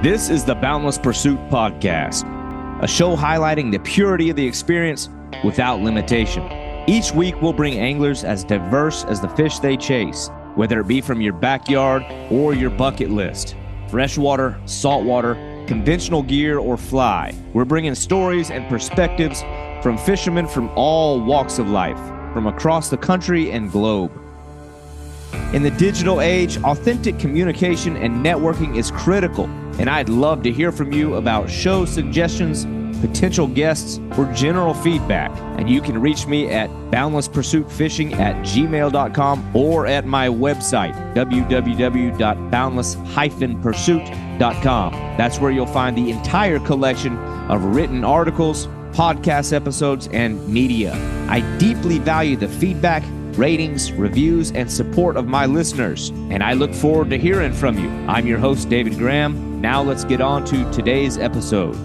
This is the Boundless Pursuit Podcast, a show highlighting the purity of the experience without limitation. Each week, we'll bring anglers as diverse as the fish they chase, whether it be from your backyard or your bucket list. Freshwater, saltwater, conventional gear, or fly. We're bringing stories and perspectives from fishermen from all walks of life, from across the country and globe. In the digital age, authentic communication and networking is critical, and I'd love to hear from you about show suggestions, potential guests, or general feedback. And you can reach me at boundlesspursuitfishing@gmail.com or at my website, www.boundless-pursuit.com. That's where you'll find the entire collection of written articles, podcast episodes, and media. I deeply value the feedback, ratings, reviews, and support of my listeners, and I look forward to hearing from you. I'm your host, David Graham. Now let's get on to today's episode.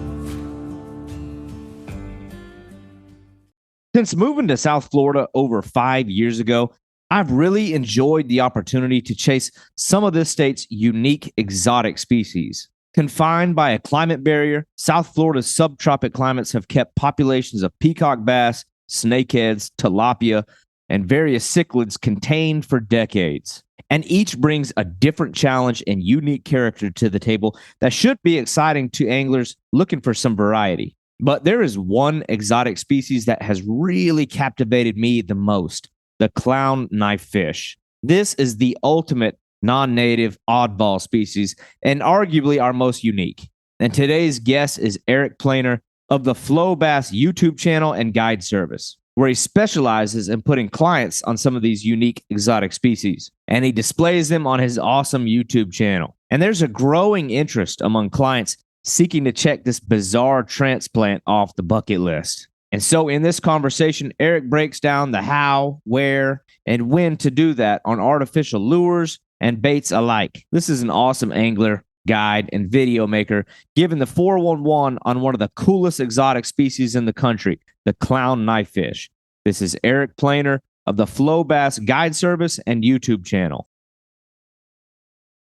Since moving to South Florida over 5 years ago, I've really enjoyed the opportunity to chase some of this state's unique exotic species. Confined by a climate barrier, South Florida's subtropic climates have kept populations of peacock bass, snakeheads, tilapia, and various cichlids contained for decades. And each brings a different challenge and unique character to the table that should be exciting to anglers looking for some variety. But there is one exotic species that has really captivated me the most, the clown knifefish. This is the ultimate non-native oddball species and arguably our most unique. And today's guest is Eric Planer of the Flow Bass YouTube channel and guide service, where he specializes in putting clients on some of these unique exotic species, and he displays them on his awesome YouTube channel. And there's a growing interest among clients seeking to check this bizarre transplant off the bucket list. And so in this conversation, Eric breaks down the how, where, and when to do that on artificial lures and baits alike. This is an awesome angler, guide, and video maker, giving the 411 on one of the coolest exotic species in the country, the clown knifefish. This is Eric Planer of the Flow Bass Guide Service and YouTube channel.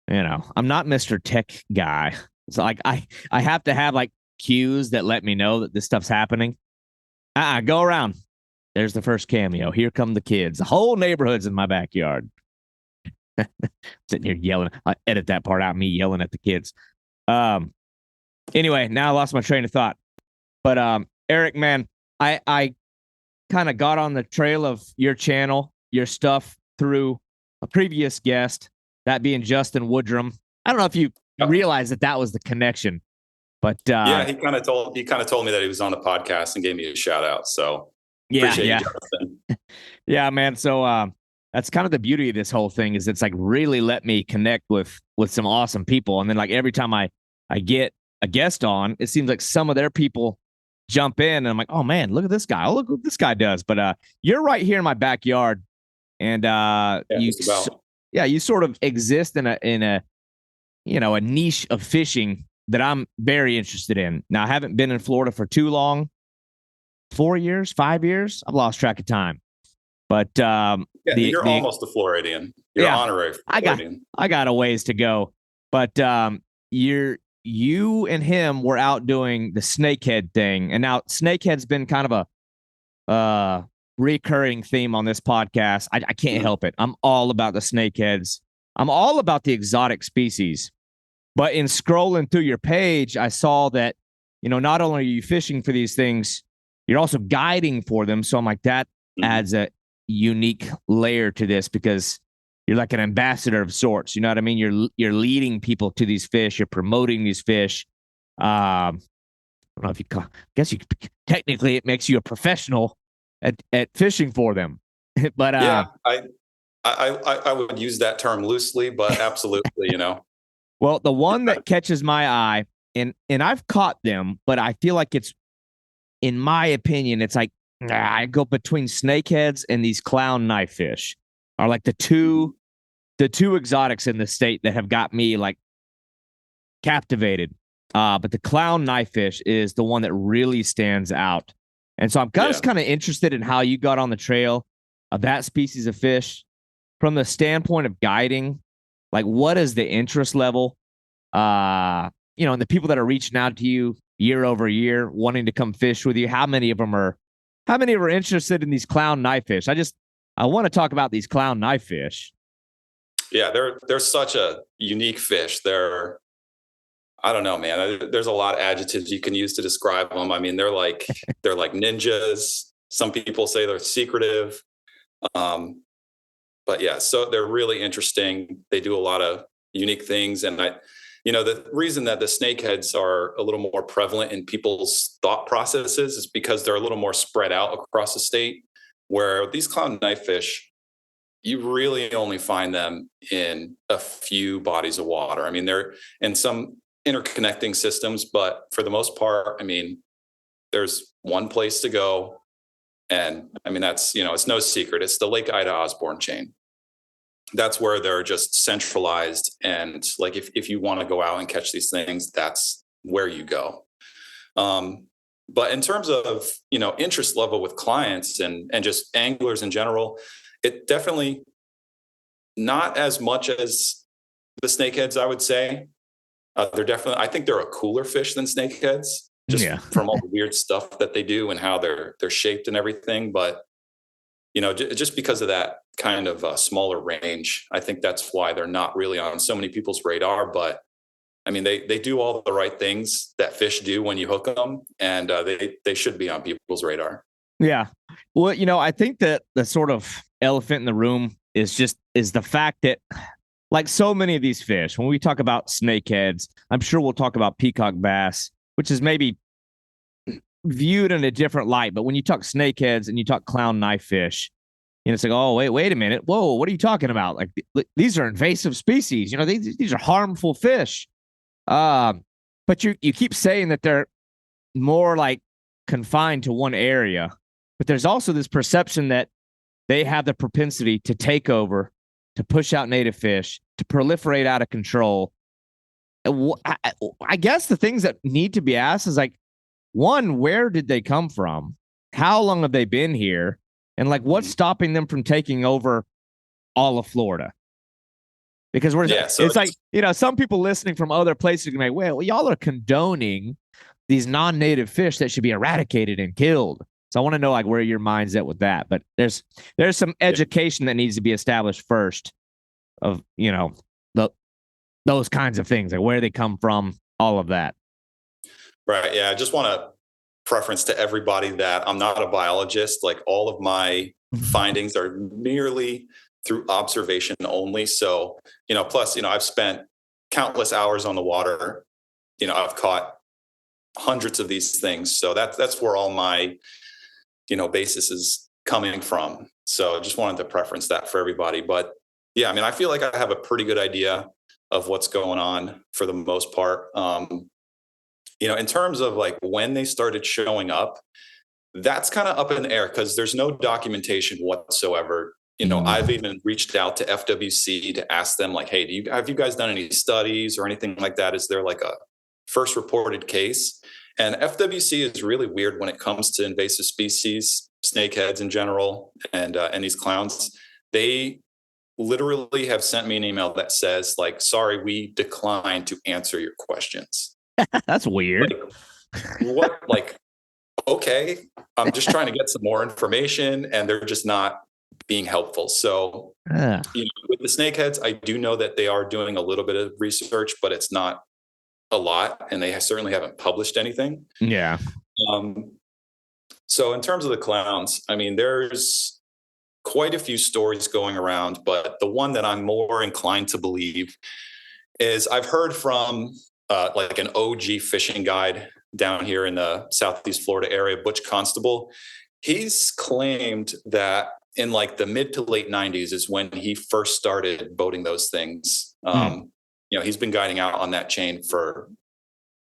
You know, I'm not Mr. Tech guy. It's like I have to have like cues that let me know that this stuff's happening. Go around. There's the first cameo. Here come the kids. The whole neighborhood's in my backyard. Sitting here yelling. I edit that part out, me yelling at the kids. Anyway, now I lost my train of thought. But Eric, man, I kind of got on the trail of your channel, your stuff through a previous guest, that being Justin Woodrum. I don't know if you realize that was the connection, but yeah, he kind of told me that he was on the podcast and gave me a shout out. So appreciate you, Jonathan. Yeah, man. So that's kind of the beauty of this whole thing, is it's like really let me connect with some awesome people. And then like every time I get a guest on, it seems like some of their people jump in and I'm like, oh man, look at this guy. Oh, look what this guy does. But you're right here in my backyard, and you sort of exist in a a niche of fishing that I'm very interested in. Now, I haven't been in Florida for too long. 4 years, 5 years. I've lost track of time. But you're almost a Floridian. You're honorary Floridian. I got a ways to go. But you and him were out doing the snakehead thing. And now snakehead's been kind of a recurring theme on this podcast. I can't help it. I'm all about the snakeheads. I'm all about the exotic species. But in scrolling through your page, I saw that, not only are you fishing for these things, you're also guiding for them. So I'm like, that adds a unique layer to this, because you're like an ambassador of sorts. You know what I mean? You're leading people to these fish. You're promoting these fish. I don't know if technically it makes you a professional at fishing for them. But yeah, I would use that term loosely, but absolutely, Well, the one that catches my eye, and I've caught them, but I feel like it's, in my opinion, it's like I go between snakeheads and these clown knifefish are like the two exotics in the state that have got me like captivated. But the clown knifefish is the one that really stands out. And so I'm kind of interested in how you got on the trail of that species of fish from the standpoint of guiding. Like, what is the interest level? and the people that are reaching out to you year over year, wanting to come fish with you, how many of them are interested in these clown knifefish? I want to talk about these clown knifefish. Yeah, they're such a unique fish. I don't know, man. There's a lot of adjectives you can use to describe them. I mean, they're like ninjas. Some people say they're secretive. But yeah, so they're really interesting. They do a lot of unique things. And the reason that the snakeheads are a little more prevalent in people's thought processes is because they're a little more spread out across the state, where these clown knifefish, you really only find them in a few bodies of water. I mean, they're in some interconnecting systems, but for the most part, I mean, there's one place to go. And I mean, that's, it's no secret. It's the Lake Ida Osborne chain. That's where they're just centralized. And like, if you want to go out and catch these things, that's where you go. But in terms of, interest level with clients and just anglers in general, it definitely not as much as the snakeheads, I would say. I think they're a cooler fish than snakeheads, just from all the weird stuff that they do and how they're shaped and everything. But, just because of that kind of smaller range, I think that's why they're not really on so many people's radar. But I mean, they do all the right things that fish do when you hook them, and they should be on people's radar. Yeah. Well, I think that the sort of elephant in the room is the fact that, like so many of these fish, when we talk about snakeheads, I'm sure we'll talk about peacock bass, which is maybe viewed in a different light. But when you talk snakeheads and you talk clown knifefish, it's like, oh, wait a minute. Whoa, what are you talking about? Like, these are invasive species. These are harmful fish. But you keep saying that they're more like confined to one area. But there's also this perception that they have the propensity to take over, to push out native fish, to proliferate out of control. I guess the things that need to be asked is like, one, where did they come from? How long have they been here? And like, what's stopping them from taking over all of Florida? Because it's like, some people listening from other places can be like, well, y'all are condoning these non-native fish that should be eradicated and killed. So I want to know like where your mind's at with that. But there's some education that needs to be established first of, those kinds of things, like where they come from, all of that. Right. Yeah. I just want to preference to everybody that I'm not a biologist. Like, all of my findings are merely through observation only. So, plus, I've spent countless hours on the water. I've caught hundreds of these things. So that's where all my, basis is coming from. So I just wanted to preference that for everybody. But yeah, I mean, I feel like I have a pretty good idea of what's going on for the most part. In terms of like when they started showing up, that's kind of up in the air because there's no documentation whatsoever. I've even reached out to FWC to ask them like, hey, have you guys done any studies or anything like that? Is there like a first reported case? And FWC is really weird when it comes to invasive species, snakeheads in general, and these clowns. They literally have sent me an email that says like, sorry, we decline to answer your questions. That's weird. Like, what? Like, okay, I'm just trying to get some more information, and they're just not being helpful. So, with the snakeheads, I do know that they are doing a little bit of research, but it's not a lot, and they certainly haven't published anything. Yeah. So, in terms of the clowns, I mean, there's quite a few stories going around, but the one that I'm more inclined to believe is I've heard from like an OG fishing guide down here in the Southeast Florida area, Butch Constable. He's claimed that in like the mid to late 90s is when he first started boating those things. He's been guiding out on that chain for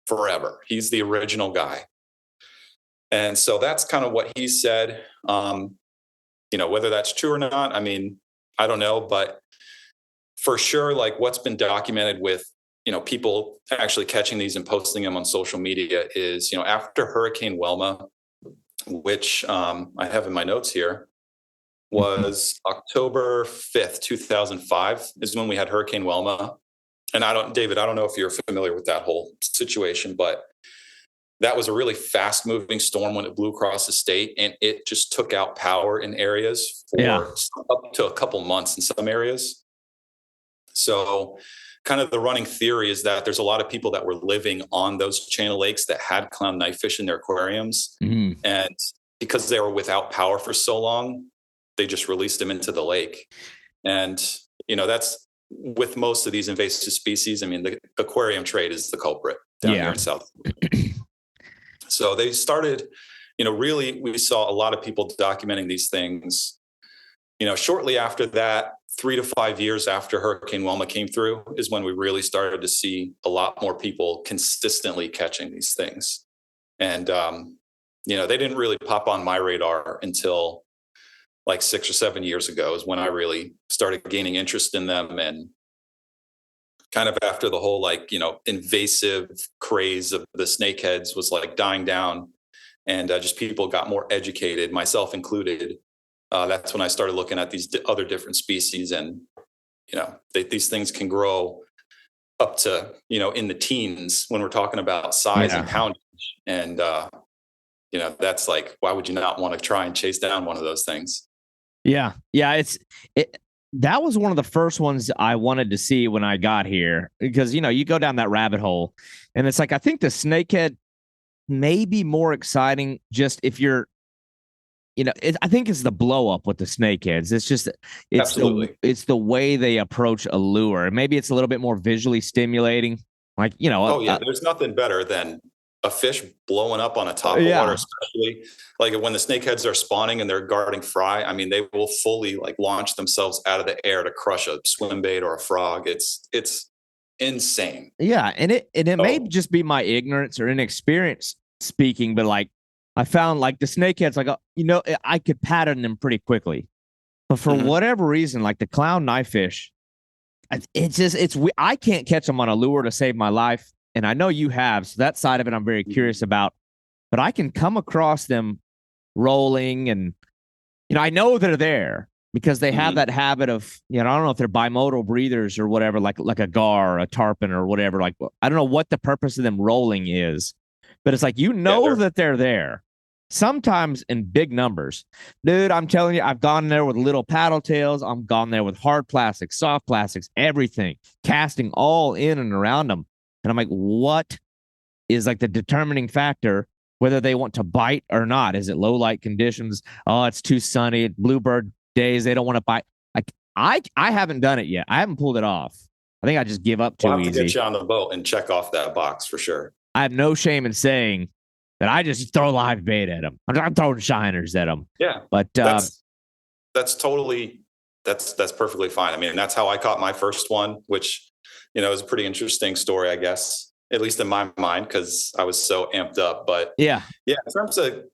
forever. He's the original guy. And so that's kind of what he said. Whether that's true or not, I mean, I don't know, but for sure, like what's been documented with, people actually catching these and posting them on social media is, after Hurricane Wilma, which I have in my notes here, was October 5th, 2005 is when we had Hurricane Wilma. And David, I don't know if you're familiar with that whole situation, but that was a really fast moving storm when it blew across the state, and it just took out power in areas Yeah. for up to a couple months in some areas. So kind of the running theory is that there's a lot of people that were living on those channel lakes that had clown knifefish in their aquariums. Mm. And because they were without power for so long, they just released them into the lake. And, that's with most of these invasive species. I mean, the aquarium trade is the culprit down here in South. So they started, really, we saw a lot of people documenting these things. Shortly after that, 3 to 5 years after Hurricane Wilma came through is when we really started to see a lot more people consistently catching these things. And, they didn't really pop on my radar until like 6 or 7 years ago is when I really started gaining interest in them. And kind of after the whole, invasive craze of the snakeheads was like dying down, and just people got more educated, myself included. That's when I started looking at these other different species, and these things can grow up to in the teens when we're talking about size and poundage, and that's like, why would you not want to try and chase down one of those things? Yeah, that was one of the first ones I wanted to see when I got here, because you go down that rabbit hole, and it's like I think the snakehead may be more exciting just if you're. I think it's the blow up with the snakeheads. It's the way they approach a lure. Maybe it's a little bit more visually stimulating. Like, there's nothing better than a fish blowing up on a top of water, especially like when the snakeheads are spawning and they're guarding fry. I mean, they will fully like launch themselves out of the air to crush a swim bait or a frog. It's insane. Yeah, and it may just be my ignorance or inexperience speaking, but like I found like the snakeheads, like I could pattern them pretty quickly, but for whatever reason, like the clown knifefish, I can't catch them on a lure to save my life, and I know you have, so that side of it I'm very curious about. But I can come across them rolling, and I know they're there because they have that habit of I don't know if they're bimodal breathers or whatever, like a gar, or a tarpon, or whatever. Like I don't know what the purpose of them rolling is, but it's like that they're there. Sometimes in big numbers. Dude, I'm telling you, I've gone there with little paddle tails. I'm gone there with hard plastics, soft plastics, everything, casting all in and around them. And I'm like, what is like the determining factor whether they want to bite or not? Is it low light conditions? Oh, it's too sunny. Bluebird days, they don't want to bite. Like I haven't done it yet. I haven't pulled it off. I think I just give up too easy. We'll have to get you on the boat and check off that box for sure. I have no shame in saying that I just throw live bait at them. I'm throwing shiners at them. Yeah, but that's perfectly fine. I mean, that's how I caught my first one, which is a pretty interesting story, I guess, at least in my mind, because I was so amped up. But yeah, in terms of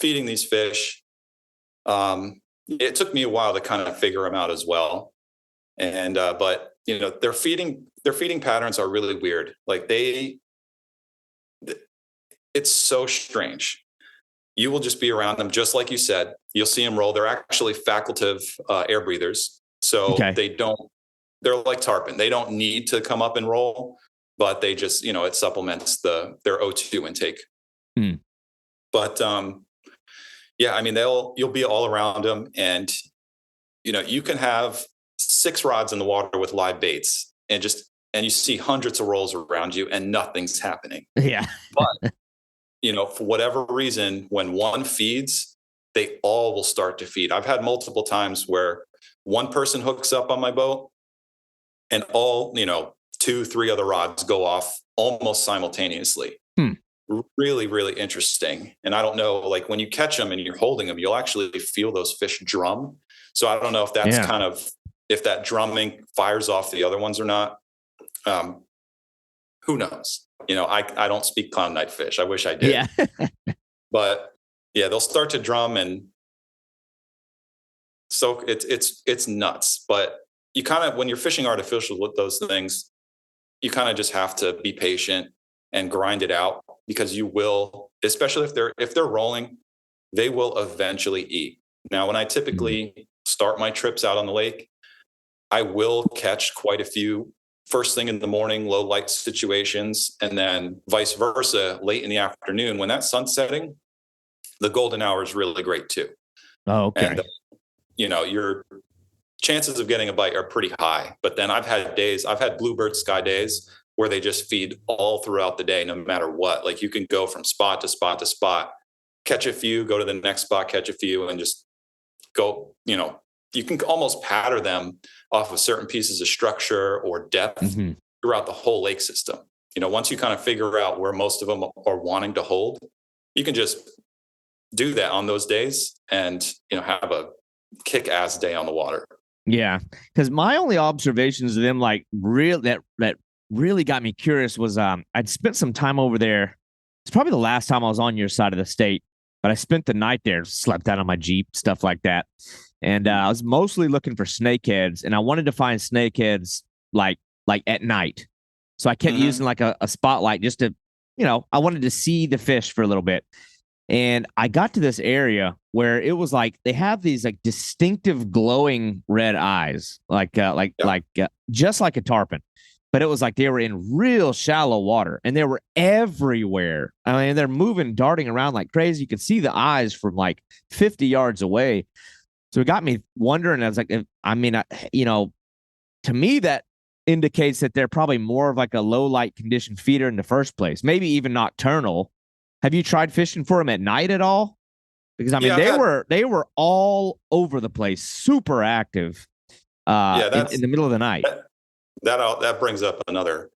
feeding these fish, it took me a while to kind of figure them out as well. And but their feeding patterns are really weird. Like it's so strange. You will just be around them, just like you said. You'll see them roll. They're actually facultative air breathers, so they're like tarpon. They don't need to come up and roll, but they just it supplements their O2 intake. But I mean, you'll be all around them, and you can have 6 rods in the water with live baits, and you see hundreds of rolls around you, and nothing's happening. Yeah, but for whatever reason, when one feeds, they all will start to feed. I've had multiple times where one person hooks up on my boat and all, 2, 3 other rods go off almost simultaneously. Really, really interesting. And I don't know, like when you catch them and you're holding them, you'll actually feel those fish drum. So I don't know if that's kind of, if that drumming fires off the other ones or not. Who knows? I don't speak clown knifefish. I wish I did. Yeah. But they'll start to drum, and so it's nuts. But you kind of, when you're fishing artificial with those things, you kind of just have to be patient and grind it out, because you will, especially if they're rolling, they will eventually eat. Now, when I typically start my trips out on the lake, I will catch quite a few first thing in the morning, low light situations, and then vice versa, late in the afternoon. When that sun's setting, the golden hour is really great too. Oh, And, okay. your chances of getting a bite are pretty high. But then I've had bluebird sky days where they just feed all throughout the day, no matter what. Like you can go from spot to spot to spot, catch a few, go to the next spot, catch a few, and just go, you can almost pattern them off of certain pieces of structure or depth Hmm. throughout the whole lake system. Once you kind of figure out where most of them are wanting to hold, you can just do that on those days and, have a kick-ass day on the water. Yeah, because my only observations of them, like real that really got me curious, was I'd spent some time over there. It's probably the last time I was on your side of the state, but I spent the night there, slept out on my Jeep, stuff like that, and I was mostly looking for snakeheads, and I wanted to find snakeheads like at night. So I kept Mm-hmm. using like a spotlight just to, I wanted to see the fish for a little bit. And I got to this area where it was like they have these like distinctive glowing red eyes, just like a tarpon, but it was like they were in real shallow water and they were everywhere. I mean, they're moving, darting around like crazy. You could see the eyes from like 50 yards away. So it got me wondering. I was like, to me that indicates that they're probably more of like a low light condition feeder in the first place, maybe even nocturnal. Have you tried fishing for them at night at all? Because I mean, Yeah, they were all over the place, super active, yeah, in the middle of the night. that brings up another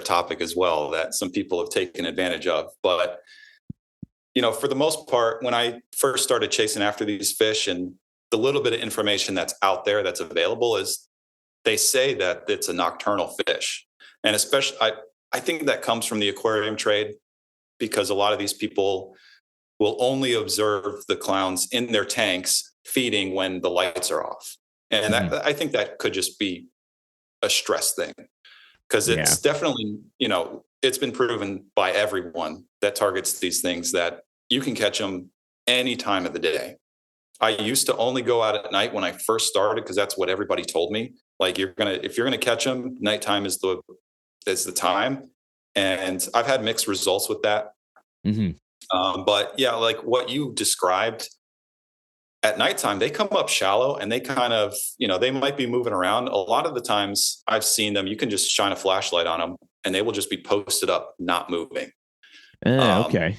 topic as well that some people have taken advantage of. But for the most part, when I first started chasing after these fish, and the little bit of information that's out there that's available is they say that it's a nocturnal fish, and especially I think that comes from the aquarium trade, because a lot of these people will only observe the clowns in their tanks feeding when the lights are off. And Mhm. I think that could just be a stress thing, because Yeah. it's definitely, it's been proven by everyone that targets these things that you can catch them any time of the day. I used to only go out at night when I first started because that's what everybody told me. Like if you're gonna catch them, nighttime is the time. And I've had mixed results with that. Hmm. But yeah, like what you described, at nighttime, they come up shallow and they kind of, they might be moving around. A lot of the times I've seen them, you can just shine a flashlight on them and they will just be posted up, not moving. Um, Okay.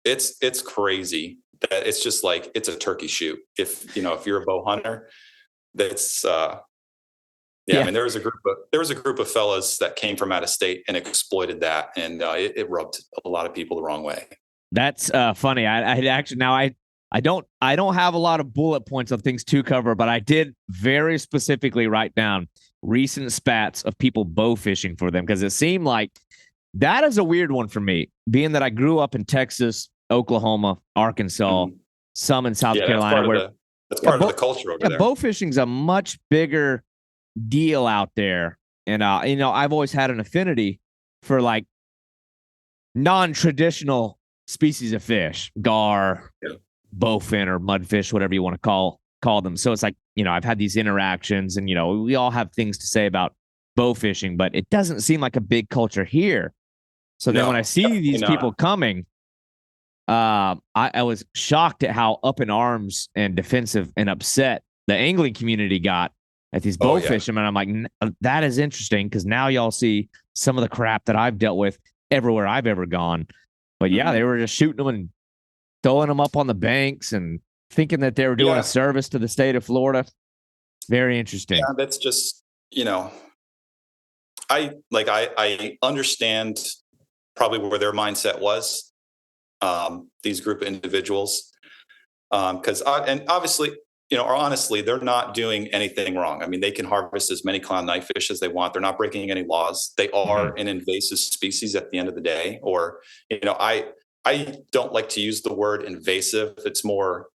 it's crazy that it's just like, it's a turkey shoot. If you're a bow hunter, that's, yeah, I Yeah. mean, there was a group of fellas that came from out of state and exploited that. And it rubbed a lot of people the wrong way. That's funny. I actually now I don't have a lot of bullet points of things to cover, but I did very specifically write down recent spats of people bow fishing for them, because it seemed like that is a weird one for me, being that I grew up in Texas, Oklahoma, Arkansas, Mhm. some in South Yeah, that's Carolina, part of where the that's part of the culture over there. bow fishing's a much bigger deal out there. And I've always had an affinity for like non-traditional species of fish, gar, Yeah. bowfin, or mudfish, whatever you want to call them. So it's like, I've had these interactions, and we all have things to say about bow fishing, but it doesn't seem like a big culture here. So then when I No, see definitely these people not. coming, I was shocked at how up in arms and defensive and upset the angling community got at these Oh bow yeah. fishermen. I'm like, that is interesting, because now y'all see some of the crap that I've dealt with everywhere I've ever gone. But yeah, they Mhm. were just shooting them and throwing them up on the banks and thinking that they were doing a Yeah, service to the state of Florida. Very interesting. yeah. That's just, I understand probably where their mindset was. These group of individuals, because and obviously, or honestly, they're not doing anything wrong. I mean, they can harvest as many clown knifefish as they want. They're not breaking any laws. They are Mhm. an invasive species at the end of the day. Or, I don't like to use the word invasive. It's more,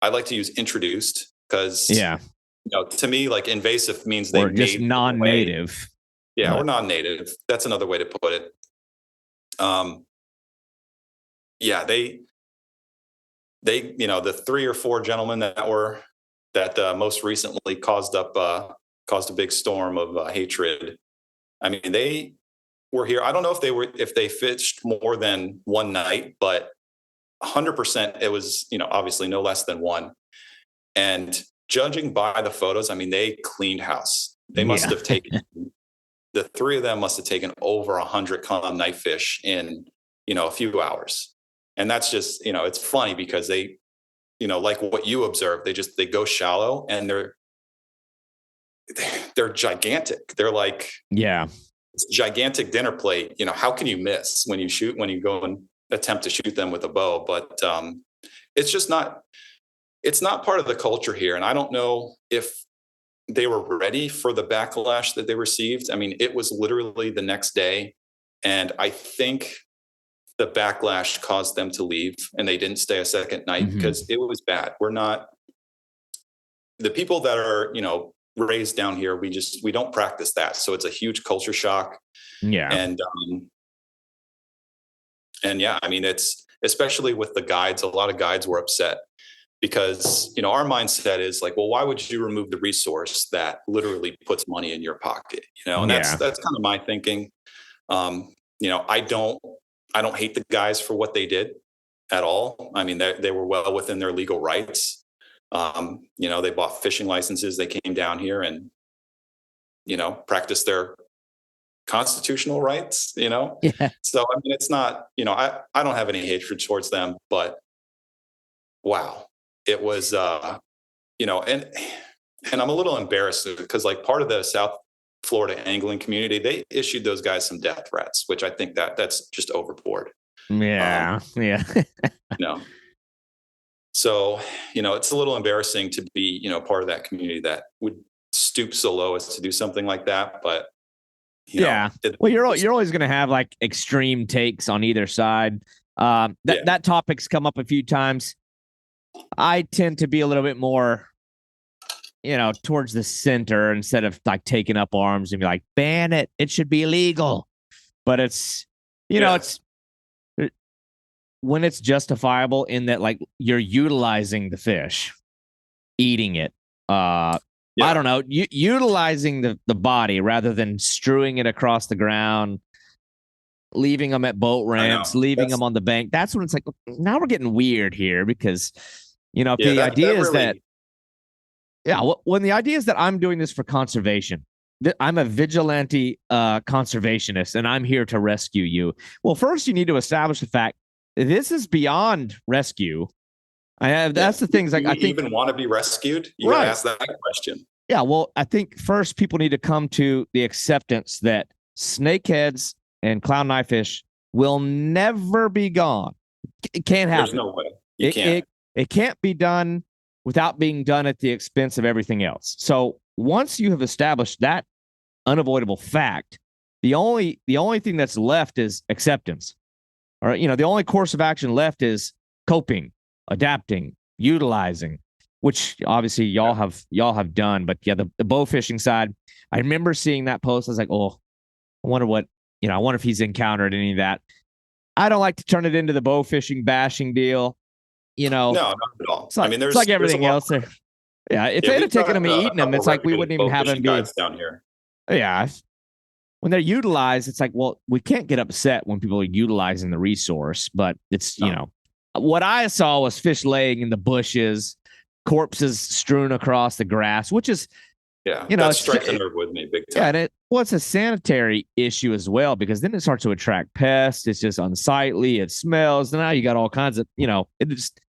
I like to use introduced, because Yeah. to me, like invasive means they Or just made their way. non-native. Yeah, or But non-native. That's another way to put it. Um, yeah, the 3 or 4 gentlemen that most recently caused up caused a big storm of hatred. I mean, they were here. I don't know if they fished more than one night, but 100% it was, obviously no less than one. And judging by the photos, I mean, they cleaned house. They must have taken, the three of them must have taken over 100 clown knifefish in, a few hours. And that's just, it's funny because they, like what you observed, they go shallow and they're gigantic. They're like, it's gigantic dinner plate. How can you miss when you go and attempt to shoot them with a bow? But it's just it's not part of the culture here. And I don't know if they were ready for the backlash that they received. I mean, it was literally the next day. And I think the backlash caused them to leave and they didn't stay a second night because it was bad. We're not the people that are, raised down here. We don't practice that. So it's a huge culture shock. Yeah. And yeah, I mean, it's especially with the guides, a lot of guides were upset because, our mindset is like, well, why would you remove the resource that literally puts money in your pocket? And that's kind of my thinking. I don't hate the guys for what they did at all. I mean, they were well within their legal rights. They bought fishing licenses. They came down here and, practiced their constitutional rights, So, I mean, it's not, I don't have any hatred towards them, but wow, it was, and I'm a little embarrassed because like part of the South Florida angling community, they issued those guys some death threats, which I think that's just overboard. Yeah. So, it's a little embarrassing to be, part of that community that would stoop so low as to do something like that. But well, you're always going to have like extreme takes on either side. That topic's come up a few times. I tend to be a little bit more, towards the center instead of like taking up arms and be like, ban it. It should be illegal. But it's, it's when it's justifiable in that, like you're utilizing the fish, eating it. I don't know, utilizing the body rather than strewing it across the ground, leaving them at boat ramps, leaving them on the bank. That's when it's like, now we're getting weird here because, when the idea is that I'm doing this for conservation, I'm a vigilante conservationist and I'm here to rescue you. Well, first you need to establish the fact this is beyond rescue. That's the things like I think even want to be rescued. You gotta ask that question. Yeah, well, I think first people need to come to the acceptance that snakeheads and clown knifefish will never be gone. It can't happen. There's no way. You can't. It can't be done without being done at the expense of everything else. So once you have established that unavoidable fact, the only thing that's left is acceptance. All right, the only course of action left is coping, adapting, utilizing, which obviously y'all have done. But the bow fishing side, I remember seeing that post. I was like, oh, I wonder if he's encountered any of that. I don't like to turn it into the bow fishing bashing deal. No, not at all. It's like, it's like everything else. Yeah, if they'd have taken him and eaten him, it's like we wouldn't even have him be down here. Yeah. When they're utilized, it's like, well, we can't get upset when people are utilizing the resource, but it's, what I saw was fish laying in the bushes, corpses strewn across the grass, which is, that struck a nerve with me big time. Yeah, it's a sanitary issue as well, because then it starts to attract pests. It's just unsightly. It smells. And now you got all kinds of, it just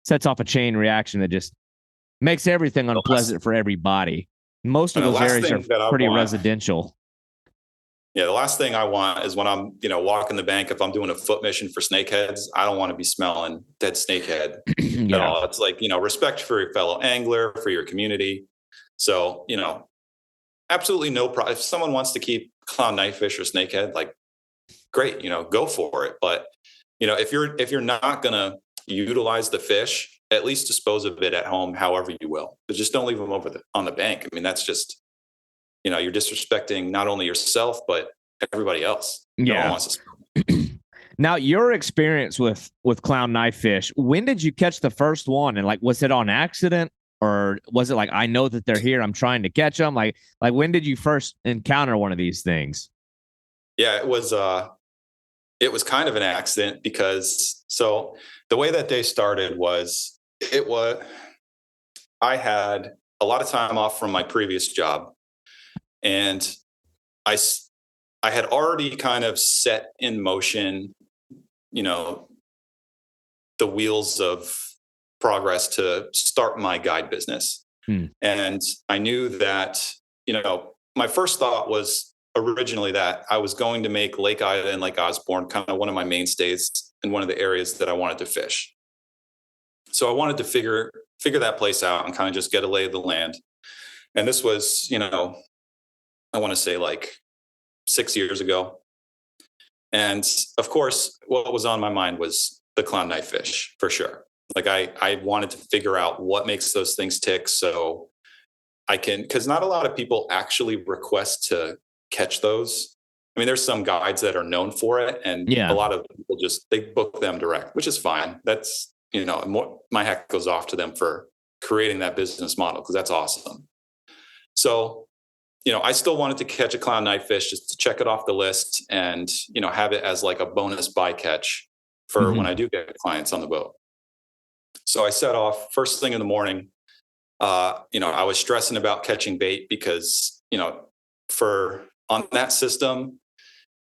sets off a chain reaction that just makes everything unpleasant for everybody. Most of those areas are pretty residential. Yeah, the last thing I want is when I'm, walking the bank, if I'm doing a foot mission for snakeheads, I don't want to be smelling dead snakehead at all. It's like, respect for your fellow angler, for your community. So, absolutely no problem. If someone wants to keep clown knifefish or snakehead, like, great, go for it. But, if you're not going to utilize the fish, at least dispose of it at home, however you will. But just don't leave them on the bank. I mean, that's just, you're disrespecting not only yourself, but everybody else. No one wants to. Now, your experience with clown knifefish, when did you catch the first one? And like, was it on accident? or was it like, I know that they're here, I'm trying to catch them? Like when did you first encounter one of these things? Yeah, it was kind of an accident because so the way that day started was it was I had a lot of time off from my previous job, and I I had already kind of set in motion, you know, the wheels of progress to start my guide business. Hmm. And I knew that, my first thought was originally that I was going to make Lake Ida and Lake Osborne kind of one of my mainstays and one of the areas that I wanted to fish. So I wanted to figure that place out and kind of just get a lay of the land. And this was, I want to say like 6 years ago. And of course, what was on my mind was the clown knifefish for sure. Like I wanted to figure out what makes those things tick so I can, because not a lot of people actually request to catch those. I mean, there's some guides that are known for it, and a Yeah. lot of people they book them direct, which is fine. That's, my hat goes off to them for creating that business model because that's awesome. So, I still wanted to catch a clown knifefish just to check it off the list and, have it as like a bonus bycatch for when I do get clients on the boat. So I set off first thing in the morning. I was stressing about catching bait because, for on that system,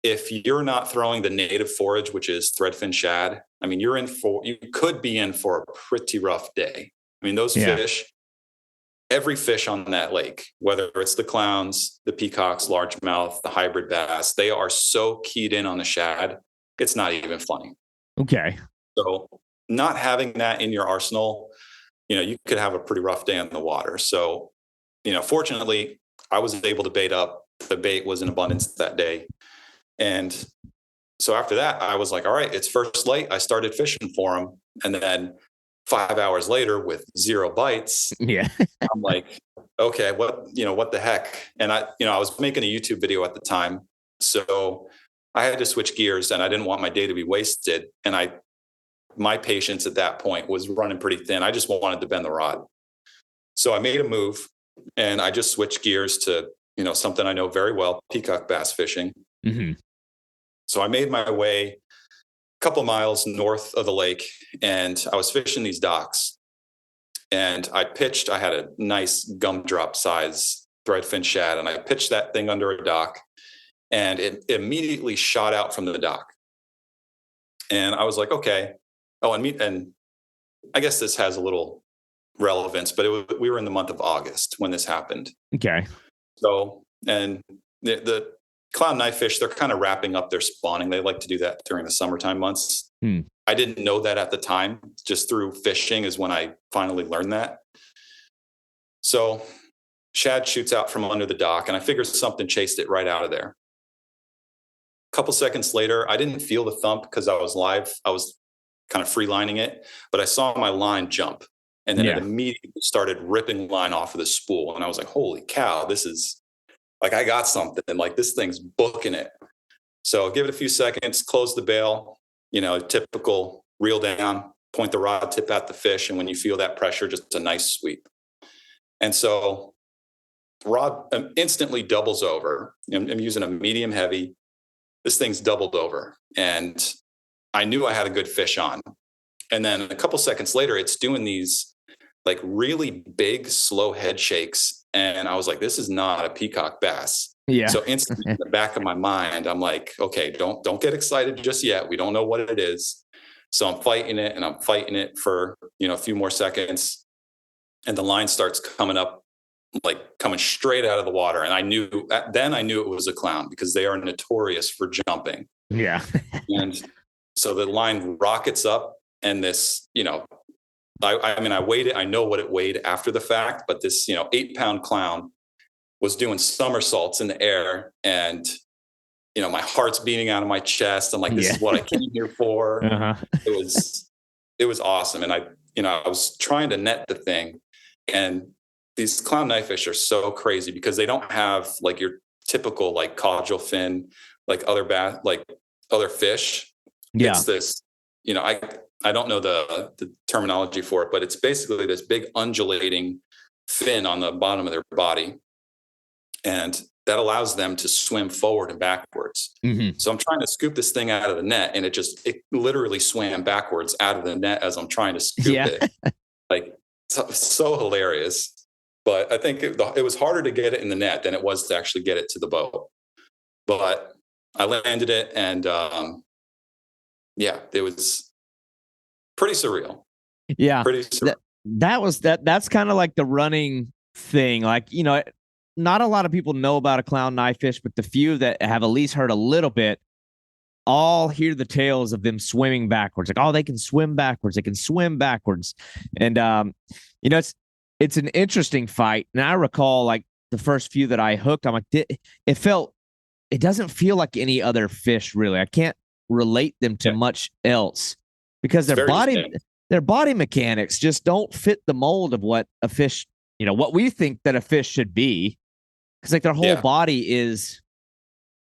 if you're not throwing the native forage, which is threadfin shad, I mean, you could be in for a pretty rough day. I mean, those Yeah. fish, every fish on that lake, whether it's the clowns, the peacocks, largemouth, the hybrid bass, they are so keyed in on the shad, it's not even funny. Okay. So not having that in your arsenal, you could have a pretty rough day on the water. So, fortunately, I was able to bait up. The bait was in abundance that day. And so after that, I was like, all right, it's first light. I started fishing for them. And then 5 hours later with 0 bites, Yeah. I'm like, okay, what the heck? And I was making a YouTube video at the time. So I had to switch gears and I didn't want my day to be wasted. And my patience at that point was running pretty thin. I just wanted to bend the rod. So I made a move and I just switched gears to, something I know very well, peacock bass fishing. Mm-hmm. So I made my way a couple miles north of the lake and I was fishing these docks. And I had a nice gumdrop size threadfin shad, and I pitched that thing under a dock and it immediately shot out from the dock. And I was like, okay. Oh, and I guess this has a little relevance, but we were in the month of August when this happened. Okay. So, and the clown knifefish, they're kind of wrapping up their spawning. They like to do that during the summertime months. I didn't know that at the time. Just through fishing is when I finally learned that. So shad shoots out from under the dock, and I figured something chased it right out of there. A couple seconds later, I didn't feel the thump because I was live. I was kind of free lining it, but I saw my line jump, and then it immediately started ripping line off of the spool. And I was like, holy cow, this is like, I got something, like this thing's booking it. So give it a few seconds, close the bail, typical reel down, point the rod tip at the fish. And when you feel that pressure, just a nice sweep. And so rod instantly doubles over. I'm using a medium heavy. This thing's doubled over. And I knew I had a good fish on. And then a couple seconds later, it's doing these like really big, slow head shakes. And I was like, this is not a peacock bass. Yeah. So instantly in the back of my mind, I'm like, okay, don't get excited just yet. We don't know what it is. So I'm fighting it for, a few more seconds. And the line starts coming up, like coming straight out of the water. And I knew it was a clown because they are notorious for jumping. Yeah. And so the line rockets up, and this, I weighed it. I know what it weighed after the fact, but this, 8-pound clown was doing somersaults in the air, and, my heart's beating out of my chest. I'm like, this is what I came here for. Uh-huh. It was awesome. And I was trying to net the thing, and these clown knifefish are so crazy because they don't have like your typical like caudal fin, like other fish. Yeah. It's this I don't know the terminology for it, but it's basically this big undulating fin on the bottom of their body. And that allows them to swim forward and backwards. Mm-hmm. So I'm trying to scoop this thing out of the net, and it literally swam backwards out of the net as I'm trying to scoop it. Like, so hilarious. But I think it was harder to get it in the net than it was to actually get it to the boat. But I landed it, and it was pretty surreal. Yeah. Pretty surreal. That's kind of like the running thing. Like, not a lot of people know about a clown knifefish, but the few that have at least heard a little bit all hear the tales of them swimming backwards. Like, oh, they can swim backwards. They can swim backwards. And, it's an interesting fight. And I recall, like, the first few that I hooked, I'm like, it doesn't feel like any other fish, really. I can't relate them to much else because their body mechanics just don't fit the mold of what a fish, what we think that a fish should be. Because, like, their whole body is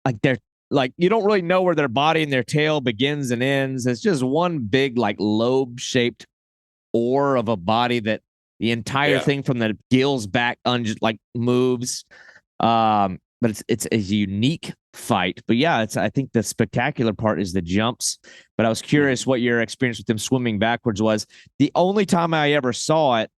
like, they're like, you don't really know where their body and their tail begins and ends. It's just one big, like, lobe shaped oar of a body that the entire thing from the gills back moves. But it's a unique fight. But yeah, I think the spectacular part is the jumps. But I was curious what your experience with them swimming backwards was. The only time I ever saw it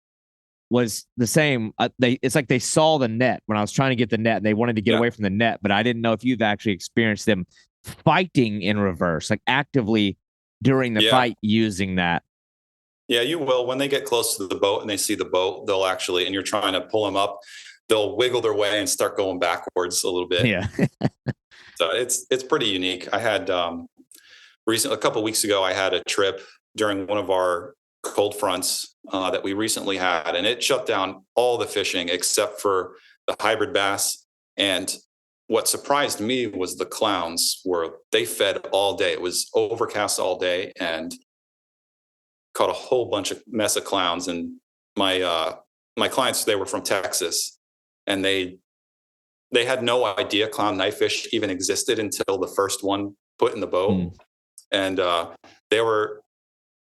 was the same. It's like they saw the net when I was trying to get the net, and they wanted to get away from the net. But I didn't know if you've actually experienced them fighting in reverse, like actively during the fight using that. Yeah, you will. When they get close to the boat and they see the boat, they'll actually, and you're trying to pull them up, they'll wiggle their way and start going backwards a little bit. Yeah. So it's pretty unique. I had a couple of weeks ago, I had a trip during one of our cold fronts that we recently had, and it shut down all the fishing except for the hybrid bass. And what surprised me was the clowns they fed all day. It was overcast all day, and caught a whole bunch of mess of clowns. And my clients, they were from Texas, and they had no idea clown knifefish even existed until the first one put in the boat. And they were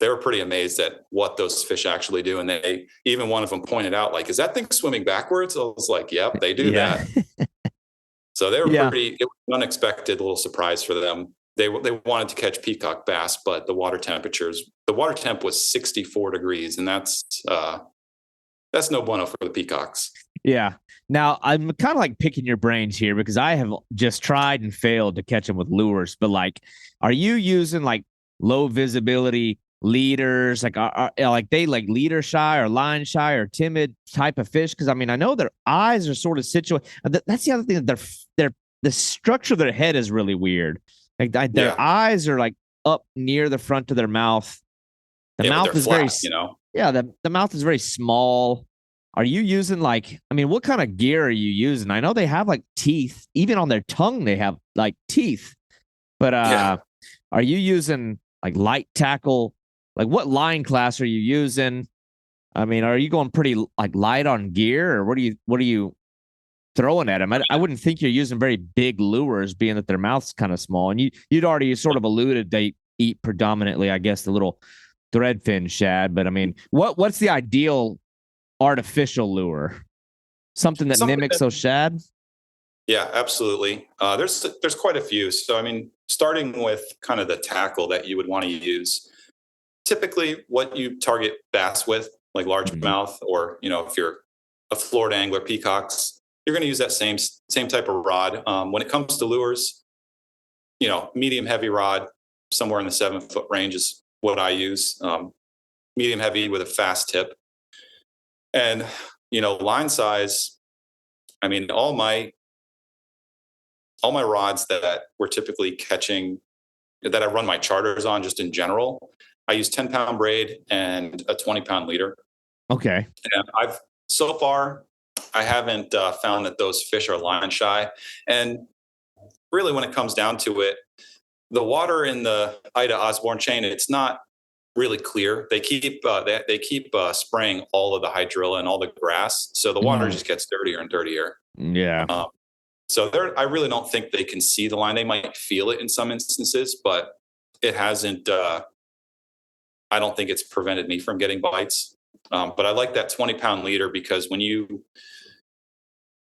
pretty amazed at what those fish actually do. And even one of them pointed out, like, is that thing swimming backwards? I was like, yep, they do that. So they were it was an unexpected little surprise for them. They wanted to catch peacock bass, but the water temp was 64 degrees, and that's no bueno for the peacocks. Yeah. Now, I'm kind of like picking your brains here because I have just tried and failed to catch them with lures. But, like, are you using, like, low visibility leaders? Like, are like they like leader shy or line shy or timid type of fish? Because, I mean, I know their eyes are sort of situated. That's the other thing, that the structure of their head is really weird. Like, their eyes are, like, up near the front of their mouth. The mouth is flat, the mouth is very small. Are you using, like, I mean, what kind of gear are you using? I know they have, like, teeth. Even on their tongue, they have, like, teeth. But are you using, like, light tackle? Like, what line class are you using? I mean, are you going pretty, like, light on gear, or what are you throwing at them? I wouldn't think you're using very big lures, being that their mouth's kind of small. And you'd already sort of alluded they eat predominantly, I guess, the little threadfin shad. But, I mean, what's the ideal artificial lure? Something that mimics those shad? Yeah, absolutely. There's quite a few. So, I mean, starting with kind of the tackle that you would want to use, typically what you target bass with, like largemouth, or, if you're a Florida angler, peacocks, you're going to use that same type of rod. When it comes to lures, medium heavy rod, somewhere in the 7-foot range is what I use. Medium heavy with a fast tip. And, line size, I mean, all my rods that we're typically catching, that I run my charters on just in general, I use 10-pound braid and a 20-pound leader. Okay. And so far, I haven't found that those fish are line shy. And really, when it comes down to it, the water in the Ida Osborne chain, it's not really clear. They keep spraying all of the hydrilla and all the grass, so the water just gets dirtier and dirtier. Yeah. So I really don't think they can see the line. They might feel it in some instances, but it hasn't I don't think it's prevented me from getting bites. But I like that 20-pound leader because when you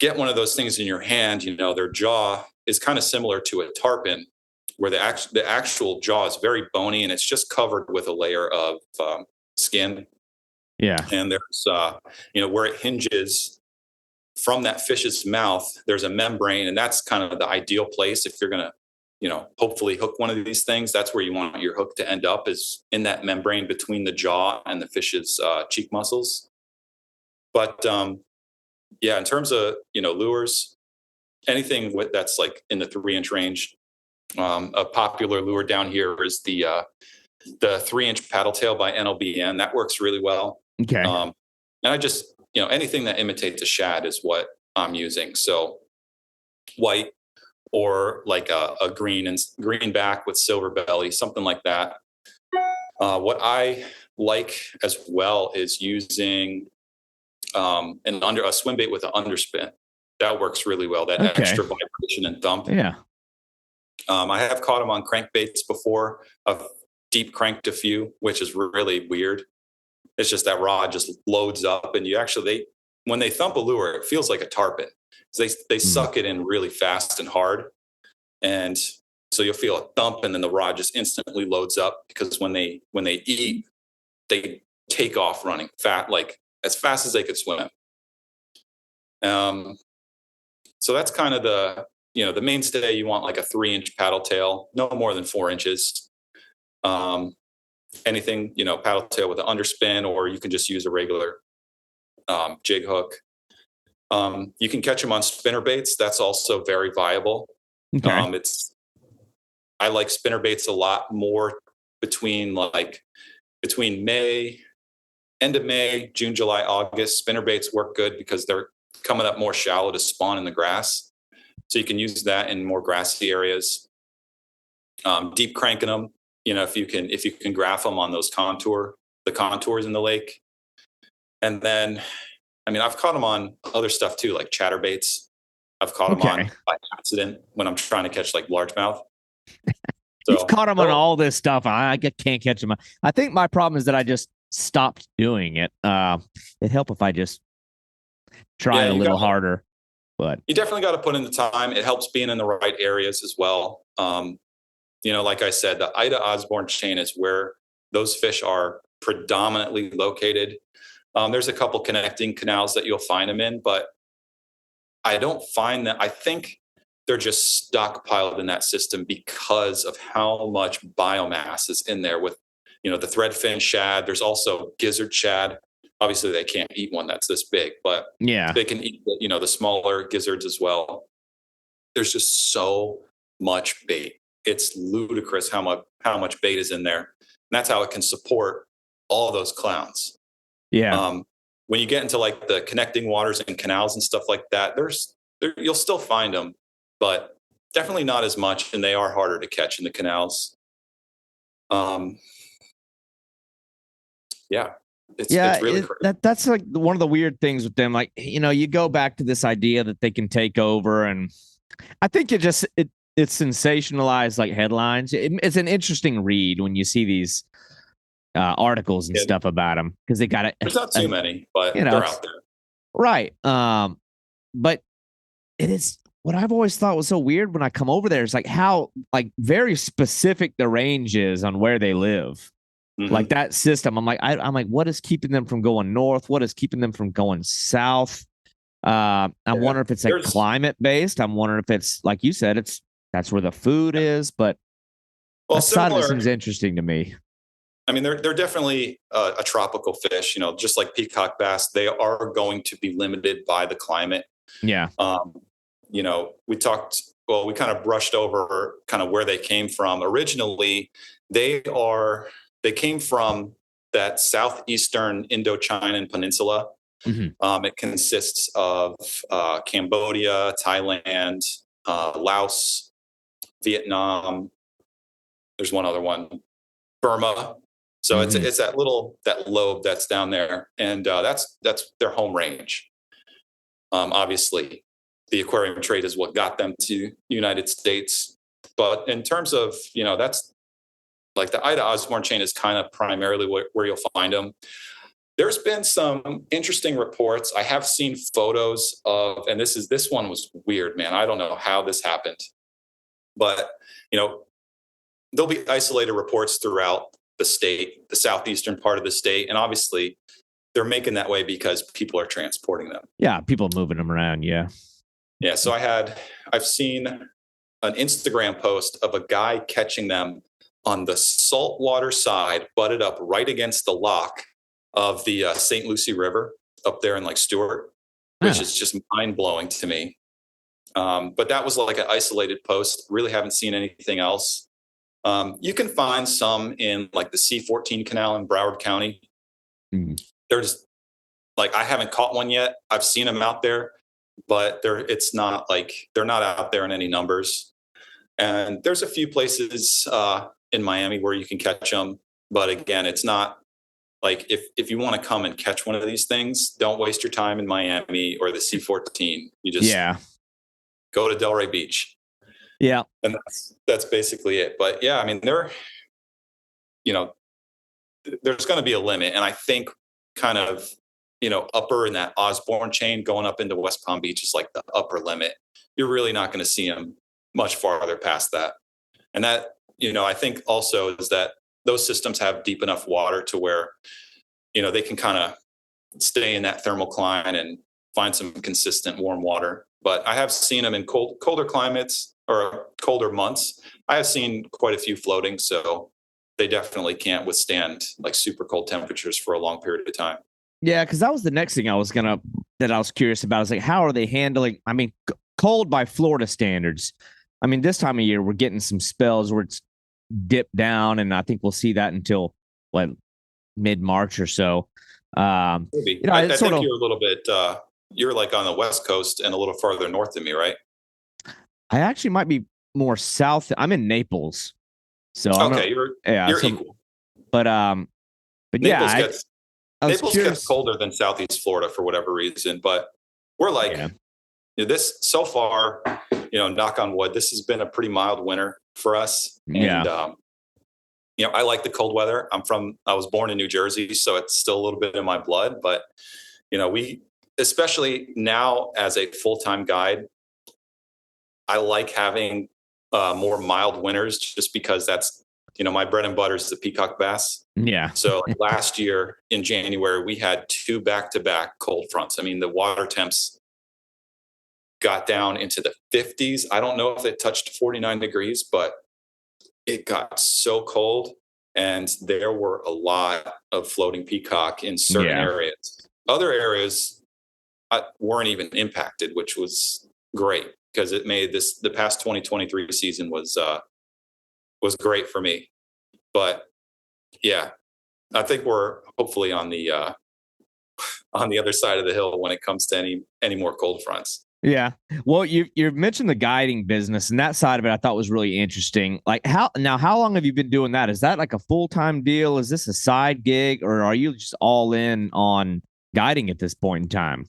get one of those things in your hand, their jaw is kind of similar to a tarpon, where the actual jaw is very bony and it's just covered with a layer of skin. Yeah. And there's, where it hinges from that fish's mouth, there's a membrane, and that's kind of the ideal place if you're going to, hopefully hook one of these things. That's where you want your hook to end up, is in that membrane between the jaw and the fish's cheek muscles. But in terms of, lures, anything that's like in the 3-inch range. A popular lure down here is the 3-inch paddle tail by NLBN. That works really well. Okay. And I just, anything that imitates a shad is what I'm using. So white, or like a green back with silver belly, something like that. What I like as well is using a swim bait with an underspin. That works really well. That extra vibration and thump. Yeah. I have caught them on crankbaits before. I've deep cranked a few, which is really weird. It's just that rod just loads up, and when they thump a lure, it feels like a tarpon. They suck it in really fast and hard, and so you'll feel a thump, and then the rod just instantly loads up, because when they eat, they take off running like as fast as they could swim. So that's kind of the mainstay. You want like a 3-inch paddle tail, no more than 4 inches. Anything, paddle tail with an underspin, or you can just use a regular jig hook. You can catch them on spinner baits. That's also very viable. Okay. I like spinner baits a lot more between end of May, June, July, August. Spinner baits work good because they're coming up more shallow to spawn in the grass. So you can use that in more grassy areas. Deep cranking them, if you can graph them on those contours in the lake. And then, I've caught them on other stuff too, like chatterbaits. I've caught them on by accident when I'm trying to catch like largemouth. So, you've caught them on all this stuff. I can't catch them. I think my problem is that I just stopped doing it. It'd help if I just tried a little harder. But you definitely got to put in the time. It helps being in the right areas as well. Like I said, the Ida Osborne chain is where those fish are predominantly located. There's a couple connecting canals that you'll find them in, but I don't find that. I think they're just stockpiled in that system because of how much biomass is in there with, the threadfin shad. There's also gizzard shad. Obviously they can't eat one that's this big, but they can eat, the smaller gizzards as well. There's just so much bait. It's ludicrous how much bait is in there. And that's how it can support all those clowns. Yeah. When you get into like the connecting waters and canals and stuff like that, you'll still find them, but definitely not as much. And they are harder to catch in the canals. It's really crazy. That's like one of the weird things with them. Like, you go back to this idea that they can take over, and I think it's sensationalized like headlines. It's an interesting read when you see these articles and stuff about them, because they got it. There's not too many, but they're out there. Right. But it is what I've always thought was so weird when I come over there is like how like very specific the range is on where they live. Mm-hmm. Like that system. I'm like, what is keeping them from going north? What is keeping them from going south? I'm wondering if it's like climate based. I'm wondering if it's like you said, that's where the food is. But that side of it seems interesting to me. They're definitely a tropical fish. Just like peacock bass, they are going to be limited by the climate. Yeah. We kind of brushed over kind of where they came from. Originally, they came from that southeastern Indochina peninsula. Mm-hmm. It consists of Cambodia, Thailand, Laos, Vietnam. There's one other one, Burma. So it's that lobe that's down there, and that's their home range. Obviously, the aquarium trade is what got them to the United States. But in terms of that's like the Ida Osborne chain is kind of primarily where you'll find them. There's been some interesting reports. I have seen photos of, and this one was weird, man. I don't know how this happened, but there'll be isolated reports throughout the state, the southeastern part of the state, and obviously they're making that way because people are transporting them. Yeah, people moving them around. Yeah. Yeah. So I've seen an Instagram post of a guy catching them on the saltwater side, butted up right against the lock of the St. Lucie River up there in like Stewart, which is just mind blowing to me. But that was like an isolated post. Really haven't seen anything else. You can find some in like the C14 canal in Broward County. They're just like, I haven't caught one yet. I've seen them out there, but it's not like they're not out there in any numbers. And there's a few places in Miami where you can catch them. But again, it's not like if you want to come and catch one of these things, don't waste your time in Miami or the C14. You just go to Delray Beach. Yeah. And that's basically it. But yeah, I mean, there's going to be a limit. And I think kind of, upper in that Osborne chain going up into West Palm Beach is like the upper limit. You're really not going to see them much farther past that. And that, I think also is that those systems have deep enough water to where, they can kind of stay in that thermocline and find some consistent warm water. But I have seen them in colder climates or colder months. I have seen quite a few floating. So they definitely can't withstand like super cold temperatures for a long period of time. Yeah, because that was the next thing I was curious about. Is like, how are they handling? I mean, cold by Florida standards. I mean, this time of year we're getting some spells where it's dipped down, and I think we'll see that until mid-March or so. Maybe. I think you're a little bit. You're like on the West Coast and a little farther north than me, right? I actually might be more south. I'm in Naples, so you're equal. But Naples yeah, Naples gets colder than Southeast Florida for whatever reason, but we're like this so far. Knock on wood, this has been a pretty mild winter for us. And I like the cold weather. I was born in New Jersey, so it's still a little bit in my blood. But we, especially now as a full-time guide, I like having more mild winters just because that's my bread and butter is the peacock bass. Yeah. So last year in January, we had 2 back-to-back cold fronts. I mean, the water temps got down into the 50s. I don't know if it touched 49 degrees, but it got so cold. And there were a lot of floating peacock in certain areas. Other areas weren't even impacted, which was great because it made the past 2023 season was great for me. But yeah, I think we're hopefully on the other side of the hill when it comes to any more cold fronts. Yeah. Well, you mentioned the guiding business, and that side of it I thought was really interesting. Like how long have you been doing that? Is that like a full-time deal? Is this a side gig, or are you just all in on guiding at this point in time?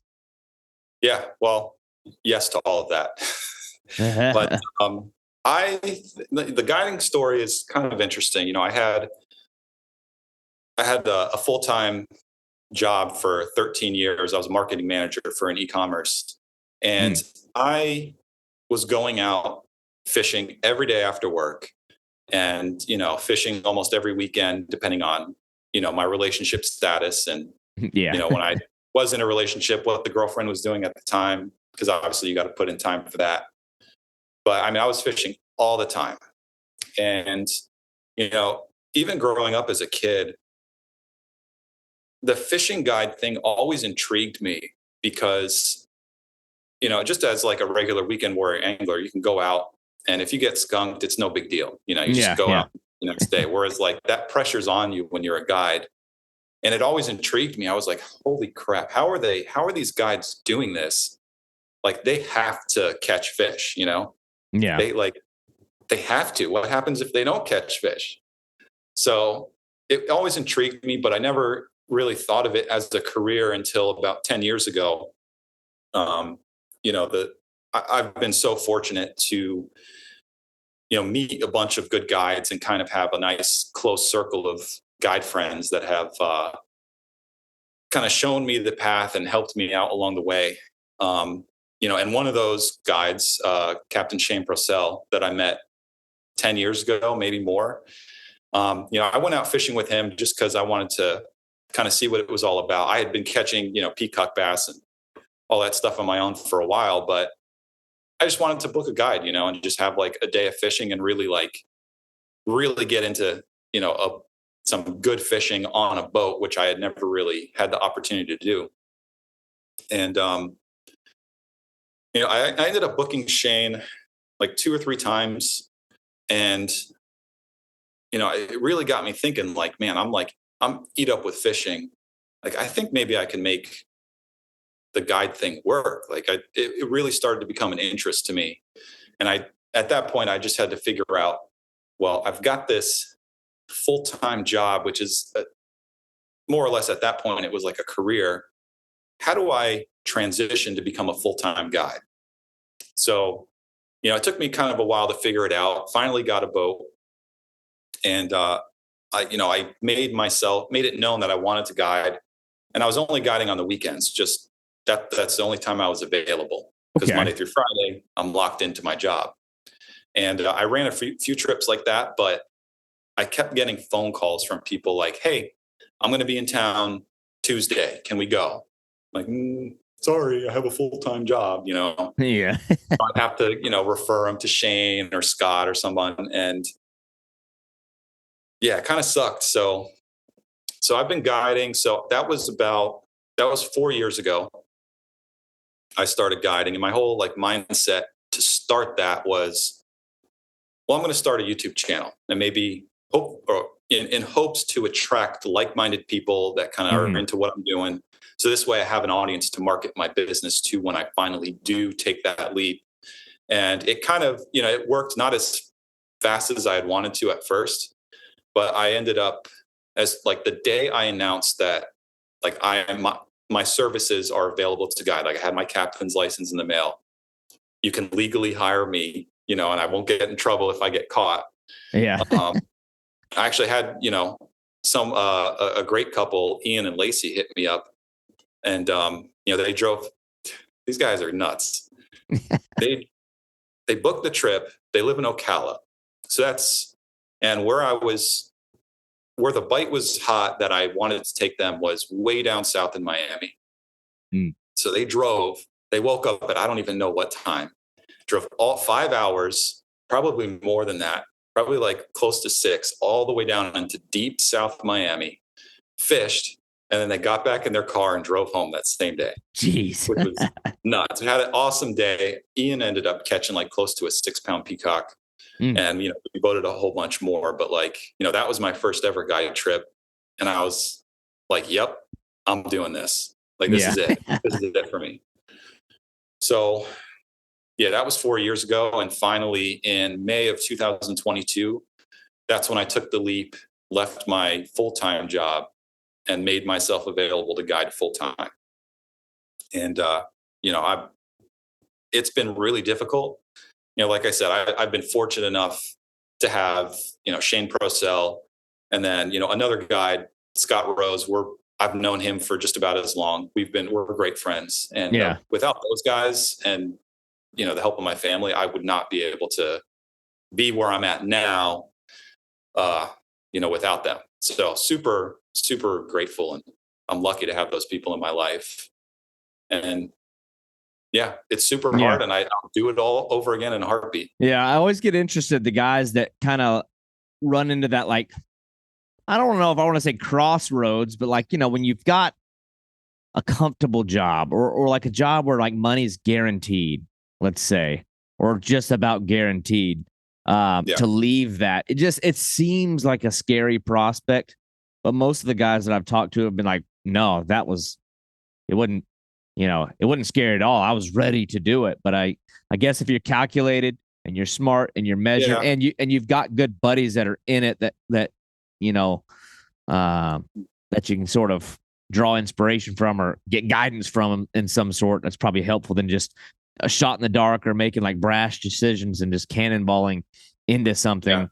Yeah. Well, yes to all of that. But the guiding story is kind of interesting. I had a full-time job for 13 years. I was a marketing manager for an e-commerce. And I was going out fishing every day after work and, fishing almost every weekend, depending on, my relationship status. And, when I was in a relationship, what the girlfriend was doing at the time, because obviously you got to put in time for that. But I mean, I was fishing all the time. And, even growing up as a kid, the fishing guide thing always intrigued me because just as like a regular weekend warrior angler, you can go out and if you get skunked, it's no big deal. You just go out the next day. Whereas like that pressure's on you when you're a guide. And it always intrigued me. I was like, holy crap, how are these guides doing this? Like they have to catch fish, Yeah. They have to. What happens if they don't catch fish? So it always intrigued me, but I never really thought of it as a career until about 10 years ago. I've been so fortunate to meet a bunch of good guides and kind of have a nice close circle of guide friends that have kind of shown me the path and helped me out along the way. And one of those guides, Captain Shane Purcell, that I met 10 years ago, maybe more. I went out fishing with him just because I wanted to kind of see what it was all about. I had been catching, peacock bass and all that stuff on my own for a while, but I just wanted to book a guide, and just have like a day of fishing and really get into, some good fishing on a boat, which I had never really had the opportunity to do. And, I ended up booking Shane like 2 or 3 times. And, it really got me thinking like, man, I'm eat up with fishing. Like, I think maybe I can make the guide thing work. Like it really started to become an interest to me. And at that point, I just had to figure out, well, I've got this full-time job, which is more or less at that point, it was like a career. How do I transition to become a full-time guide? So, it took me kind of a while to figure it out. Finally got a boat. And I made it known that I wanted to guide. And I was only guiding on the weekends. Just that's the only time I was available. Because Monday through Friday, I'm locked into my job. And I ran a few trips like that, but I kept getting phone calls from people like, hey, I'm going to be in town Tuesday. Can we go? I'm like, sorry, I have a full-time job, Yeah. I'd have to, refer them to Shane or Scott or someone. And yeah, it kind of sucked. So I've been guiding. So that was 4 years ago. I started guiding, and my whole mindset to start that was, well, I'm going to start a YouTube channel and maybe in hopes to attract like-minded people that kind of are into what I'm doing. So this way I have an audience to market my business to when I finally do take that leap. And it kind of, it worked not as fast as I had wanted to at first, but I ended up as the day I announced that my services are available to guide. I had my captain's license in the mail. You can legally hire me, and I won't get in trouble if I get caught. Yeah. I actually had, some a great couple, Ian and Lacey, hit me up, and they drove. These guys are nuts. They booked the trip. They live in Ocala, so and where the bite was hot that I wanted to take them was way down south in Miami. So they woke up at I don't even know what time, drove all 5 hours, probably more than that, probably close to 6, all the way down into deep South Miami, fished, and then they got back in their car and drove home that same day. Jeez. Which was nuts. We had an awesome day. Ian ended up catching close to a 6-pound peacock. And, we boated a whole bunch more, but that was my first ever guide trip. And I was like, yep, I'm doing this. This is it. This is it for me. So yeah, that was 4 years ago. And finally in May of 2022, that's when I took the leap, left my full-time job and made myself available to guide full-time. And, it's been really difficult. Like I said, I've been fortunate enough to have, Shane Purcell, and then, another guide, Scott Rose. I've known him for just about as long. We're great friends. And without those guys and, the help of my family, I would not be able to be where I'm at now, without them. So super, super grateful. And I'm lucky to have those people in my life. And yeah, it's super hard, and I'll do it all over again in a heartbeat. Yeah, I always get interested, the guys that kind of run into that, I don't know if I want to say crossroads, but when you've got a comfortable job or a job where money's guaranteed, let's say, or just about guaranteed, to leave that. It seems like a scary prospect, but most of the guys that I've talked to have been like, no, it wasn't scary at all. I was ready to do it. But I guess if you're calculated and you're smart and you're measured and you've got good buddies that are in it that you can sort of draw inspiration from or get guidance from them in some sort, that's probably helpful than just a shot in the dark or making brash decisions and just cannonballing into something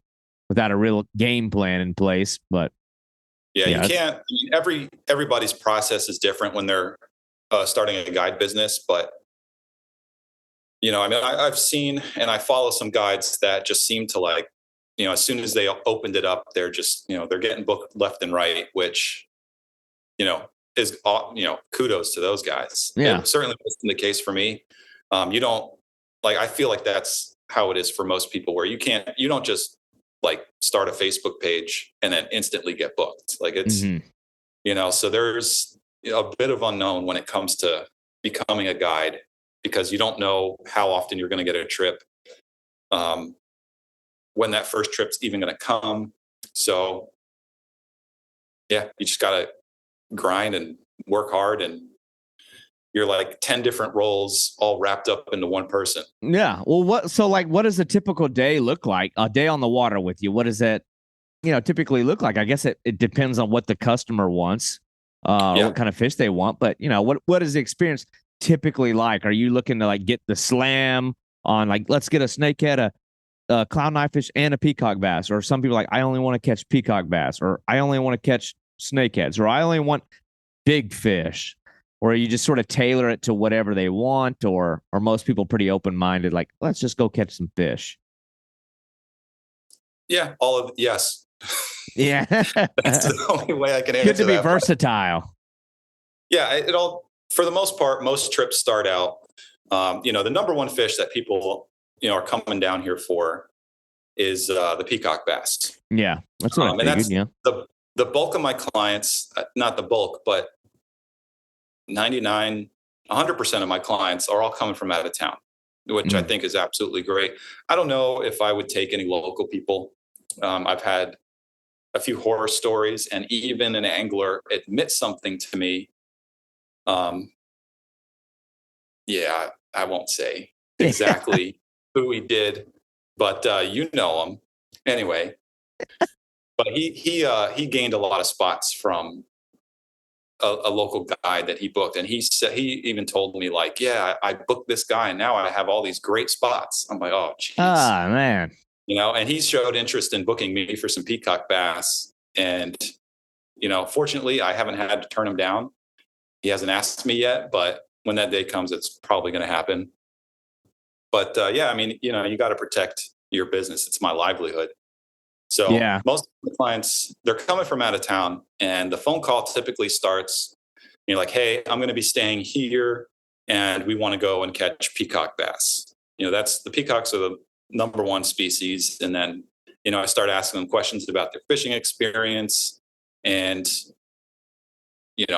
without a real game plan in place. But yeah, you can't. I mean, everybody's process is different when they're starting a guide business, but I mean, I've seen and I follow some guides that just seem to like, as soon as they opened it up, they're just, they're getting booked left and right, which, is, kudos to those guys. Yeah. It certainly wasn't the case for me. You don't like, I feel like that's how it is for most people, where you don't just like start a Facebook page and then instantly get booked. Like it's, so there's a bit of unknown when it comes to becoming a guide, because you don't know how often you're going to get a trip, when that first trip's even going to come. So yeah, you just got to grind and work hard, and you're like 10 different roles all wrapped up into one person. Yeah. Well, what does a typical day look like? A day on the water with you? What does that, typically look like? I guess it depends on what the customer wants, what kind of fish they want. But what is the experience typically like? Are you looking to like get the slam on, like, let's get a snakehead, a clown knifefish, and a peacock bass? Or some people like, I only want to catch peacock bass, or I only want to catch snakeheads, or I only want big fish? Or you just sort of tailor it to whatever they want, or are most people pretty open-minded, like, let's just go catch some fish? Yeah, yes. Yeah. That's the only way I can answer that. Good to be versatile. Yeah, it all, for the most part, most trips start out, the number one fish that people, are coming down here for is the peacock bass. Yeah, that's what I figured. Yeah. The bulk of my clients, not the bulk, but 100% of my clients are all coming from out of town, which I think is absolutely great. I don't know if I would take any local people. I've had a few horror stories, and even an angler admit something to me. Yeah, I won't say exactly who he did, but you know him anyway. But he gained a lot of spots from a local guide that he booked, and he even told me like, yeah, I booked this guy, and now I have all these great spots. I'm like, oh, geez. Ah, man. And he showed interest in booking me for some peacock bass, and fortunately, I haven't had to turn him down. He hasn't asked me yet, but when that day comes, it's probably going to happen. But yeah, I mean, you got to protect your business. It's my livelihood. So most of the clients, they're coming from out of town, and the phone call typically starts, like, hey, I'm going to be staying here, and we want to go and catch peacock bass. That's, the peacocks are the number one species. And then, I start asking them questions about their fishing experience. And,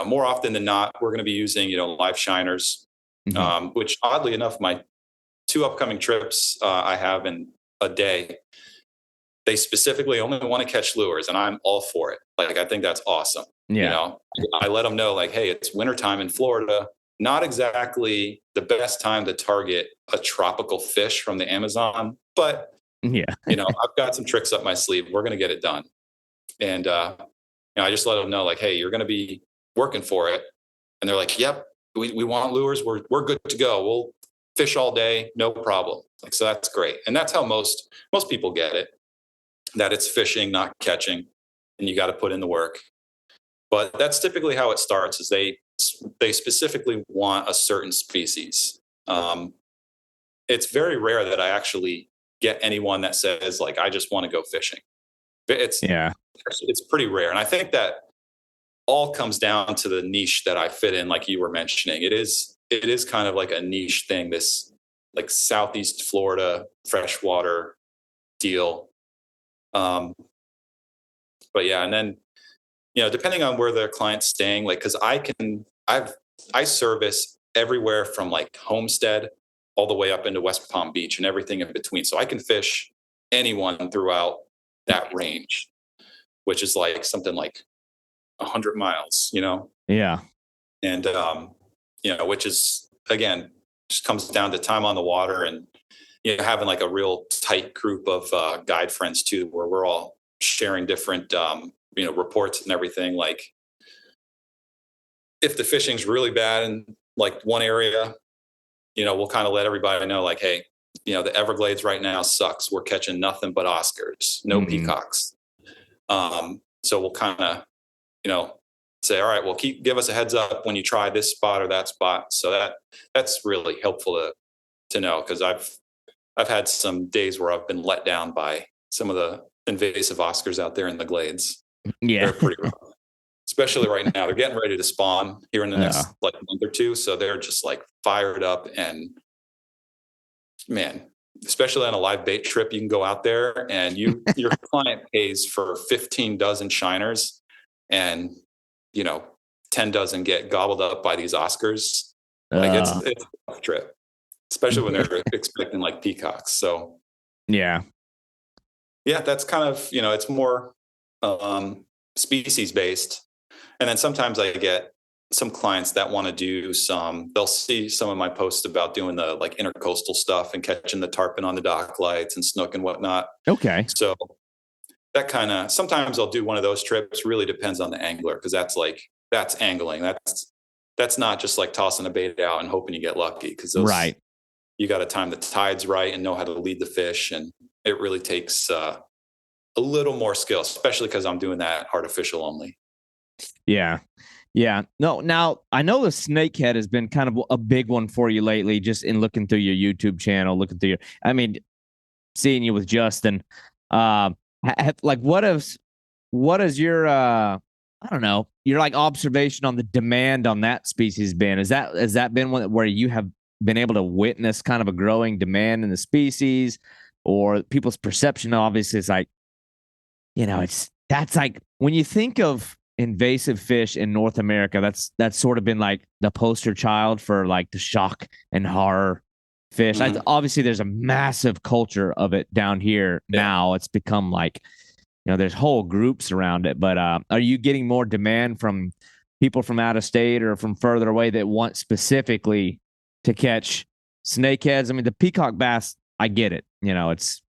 more often than not, we're going to be using, live shiners, which oddly enough, my 2 upcoming trips I have in a day, they specifically only want to catch lures, and I'm all for it. Like, I think that's awesome. Yeah. I let them know like, hey, it's wintertime in Florida. Not exactly the best time to target a tropical fish from the Amazon, but I've got some tricks up my sleeve. We're going to get it done. And, I just let them know like, hey, you're going to be working for it. And they're like, yep, we want lures. We're good to go. We'll fish all day. No problem. Like, so that's great. And that's how most people get it, that it's fishing, not catching, and you got to put in the work. But that's typically how it starts, is they specifically want a certain species. It's very rare that I actually get anyone that says like, I just want to go fishing. It's pretty rare. And I think that all comes down to the niche that I fit in, like you were mentioning. It is kind of like a niche thing, this like Southeast Florida freshwater deal. But yeah, and then, depending on where the client's staying, like, cause I service everywhere from like Homestead all the way up into West Palm Beach and everything in between. So I can fish anyone throughout that range, which is like something like 100 miles, Yeah. And, which is, again, just comes down to time on the water, and, having like a real tight group of guide friends too, where we're all sharing different, reports and everything. Like, if the fishing's really bad in like one area, we'll kind of let everybody know like, hey, The Everglades right now sucks. We're catching nothing but Oscars, no Mm-hmm. peacocks. So we'll kind of, say, all right, well, give us a heads up when you try this spot or that spot. So that's really helpful to know, because I've had some days where I've been let down by some of the invasive Oscars out there in the glades. Yeah. They're pretty rough, especially right now. They're getting ready to spawn here in the Yeah. next like month or two. So they're just like fired up, and man, especially on a live bait trip, you can go out there and your client pays for 15 dozen shiners, and 10 dozen get gobbled up by these Oscars. Like it's a tough trip, especially when they're expecting like peacocks. So yeah. yeah, that's kind of, it's more species based. And then sometimes I get some clients that want to they'll see some of my posts about doing the like intercoastal stuff and catching the tarpon on the dock lights and snook and whatnot. Okay. So sometimes I'll do one of those trips. Really depends on the angler, because that's angling. That's not just like tossing a bait out and hoping you get lucky, because Right. you got to time the tides right and know how to lead the fish. And it really takes a little more skill, especially because I'm doing that artificial only. Yeah. Yeah. No, now I know the snakehead has been kind of a big one for you lately, just in looking through your YouTube channel, seeing you with Justin. Like what is your I don't know, your like observation on the demand on that species been? Has that been one where you have been able to witness kind of a growing demand in the species, or people's perception? Obviously, it's like, that's like when you think of invasive fish in North America, that's sort of been like the poster child for like the shock and horror fish. Mm-hmm. Obviously, there's a massive culture of it down here now. It's become like, there's whole groups around it. But are you getting more demand from people from out of state or from further away that want specifically to catch snakeheads? I mean, the peacock bass, I get it. It's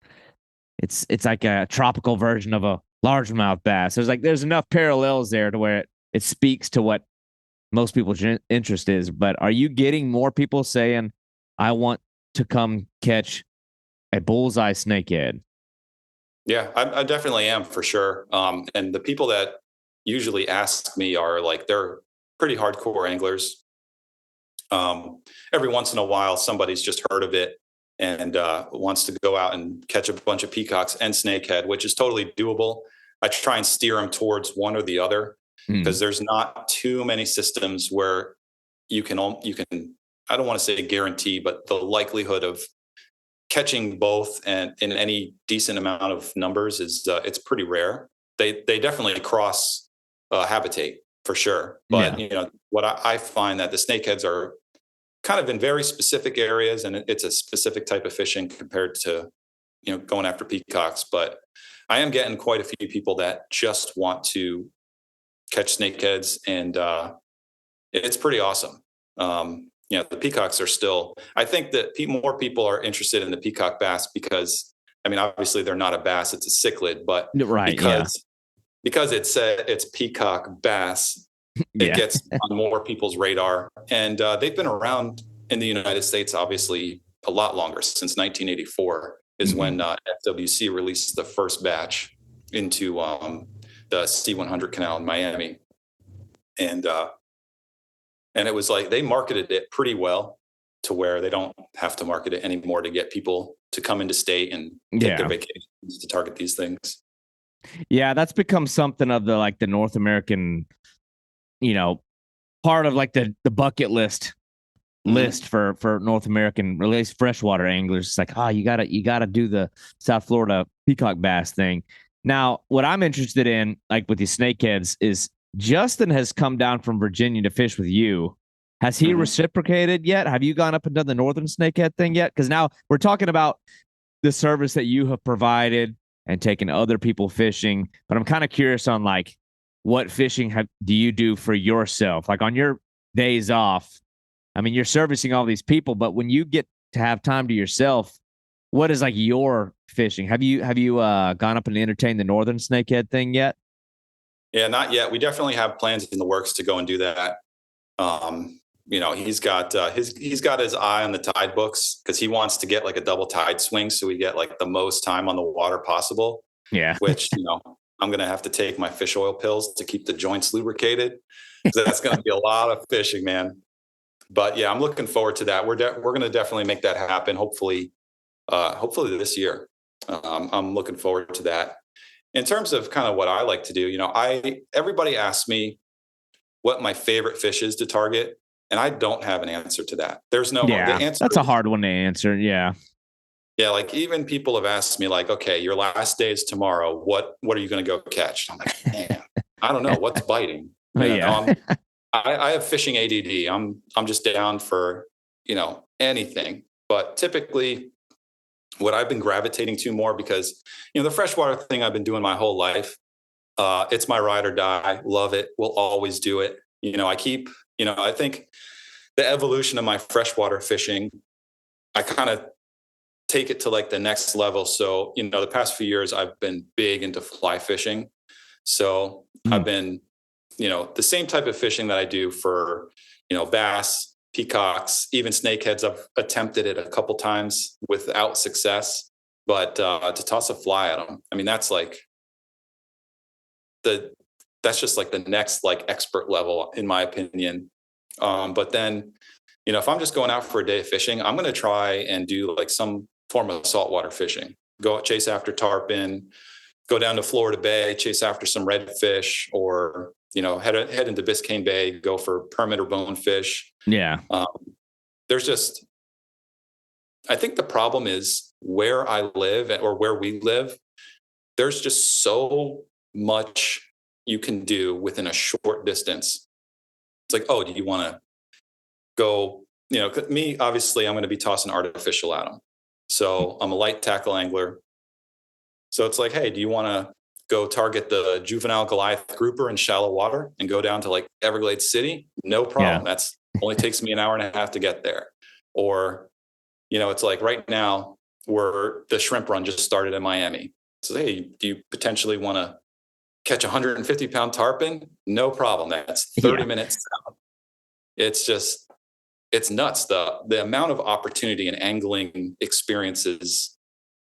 like a tropical version of a largemouth bass. There's enough parallels there to where it speaks to what most people's interest is. But are you getting more people saying, I want to come catch a bullseye snakehead? Yeah, I definitely am, for sure. And the people that usually ask me are like, they're pretty hardcore anglers. Every once in a while, somebody's just heard of it and wants to go out and catch a bunch of peacocks and snakehead, which is totally doable. I try and steer them towards one or the other, because there's not too many systems where you can, I don't want to say guarantee, but the likelihood of catching both and in any decent amount of numbers is it's pretty rare. They definitely cross habitat for sure. But what I find that the snakeheads are kind of in very specific areas, and it's a specific type of fishing compared to going after peacocks. But I am getting quite a few people that just want to catch snakeheads, and it's pretty awesome. The peacocks are still, I think that more people are interested in the peacock bass because, I mean, obviously they're not a bass, it's a cichlid, but Right, because it's peacock bass, it gets on more people's radar. And they've been around in the United States, obviously, a lot longer. Since 1984 is when FWC released the first batch into the C100 canal in Miami. And it was like they marketed it pretty well to where they don't have to market it anymore to get people to come into state and take their vacations to target these things. Yeah, that's become something of the North American, part of like the bucket list for North American, at least freshwater anglers. It's like, you gotta do the South Florida peacock bass thing. Now, what I'm interested in, like with these snakeheads, is Justin has come down from Virginia to fish with you. Has he reciprocated yet? Have you gone up and done the northern snakehead thing yet? Because now we're talking about the service that you have provided and taken other people fishing. But I'm kind of curious on like what fishing do you do for yourself? Like on your days off, I mean, you're servicing all these people, but when you get to have time to yourself, what is like your fishing? Have you gone up and entertained the northern snakehead thing yet? Yeah, not yet. We definitely have plans in the works to go and do that. he's got his eye on the tide books because he wants to get like a double tide swing, so we get like the most time on the water possible. Yeah. Which I'm gonna have to take my fish oil pills to keep the joints lubricated because that's gonna be a lot of fishing, man. But yeah, I'm looking forward to that. We're gonna definitely make that happen. Hopefully this year. I'm looking forward to that. In terms of kind of what I like to do, everybody asks me what my favorite fish is to target. And I don't have an answer to that. There's no, the answer that's a hard one to answer. Yeah. Yeah. Like even people have asked me like, okay, your last day is tomorrow. What are you going to go catch? I'm like, man, I don't know what's biting. Yeah. I have fishing ADD. I'm just down for, anything, but typically what I've been gravitating to more because, the freshwater thing I've been doing my whole life. It's my ride or die. Love it. Will always do it. I think the evolution of my freshwater fishing, I kind of take it to like the next level. So, the past few years, I've been big into fly fishing. So I've been, the same type of fishing that I do for, bass, peacocks, even snakeheads. I've attempted it a couple times without success, but to toss a fly at them, I mean, that's just like the next like expert level in my opinion. But then, if I'm just going out for a day of fishing, I'm going to try and do like some form of saltwater fishing, go chase after tarpon, go down to Florida Bay, chase after some redfish, or, head into Biscayne Bay, go for permit or bonefish. Yeah. I think the problem is where I live or where we live, there's just so much you can do within a short distance. It's like, oh, do you want to go, me, obviously I'm going to be tossing artificial at them. So I'm a light tackle angler. So it's like, hey, do you want to go target the juvenile Goliath grouper in shallow water and go down to like Everglades City? No problem. Yeah. That's only takes me an hour and a half to get there. Or, it's like right now where the shrimp run just started in Miami. So, hey, do you potentially want to catch 150-pound tarpon? No problem. That's 30 minutes out. It's nuts. The amount of opportunity and angling experiences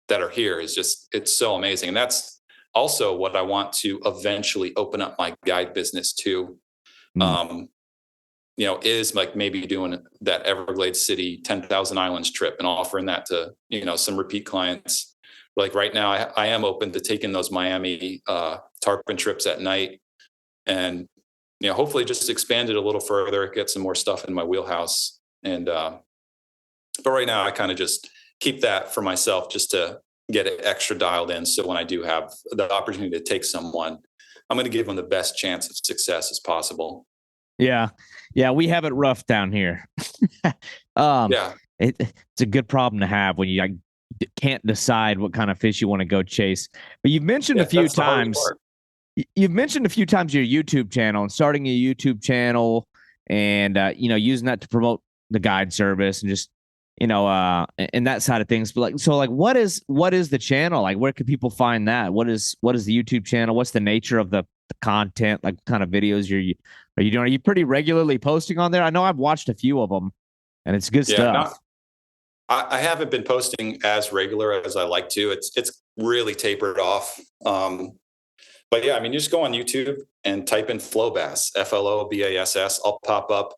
that are here is it's so amazing. And that's also what I want to eventually open up my guide business to. Is like maybe doing that Everglades City 10,000 Islands trip and offering that to, some repeat clients. Like right now I am open to taking those Miami tarpon trips at night and, hopefully just expand it a little further, get some more stuff in my wheelhouse. And, but right now I kind of just keep that for myself just to get it extra dialed in. So when I do have the opportunity to take someone, I'm going to give them the best chance of success as possible. Yeah. Yeah. We have it rough down here. It's a good problem to have when you can't decide what kind of fish you want to go chase. But you've mentioned a few times your YouTube channel and starting a YouTube channel and, using that to promote the guide service and just, and that side of things. But what is the channel? Like, where can people find that? What is the YouTube channel? What's the nature of the content? Like, what kind of videos are you doing? Are you pretty regularly posting on there? I know I've watched a few of them and it's good stuff. I haven't been posting as regular as I like to. It's really tapered off. But yeah, I mean, you just go on YouTube and type in Flobass, FLOBASS. I'll pop up.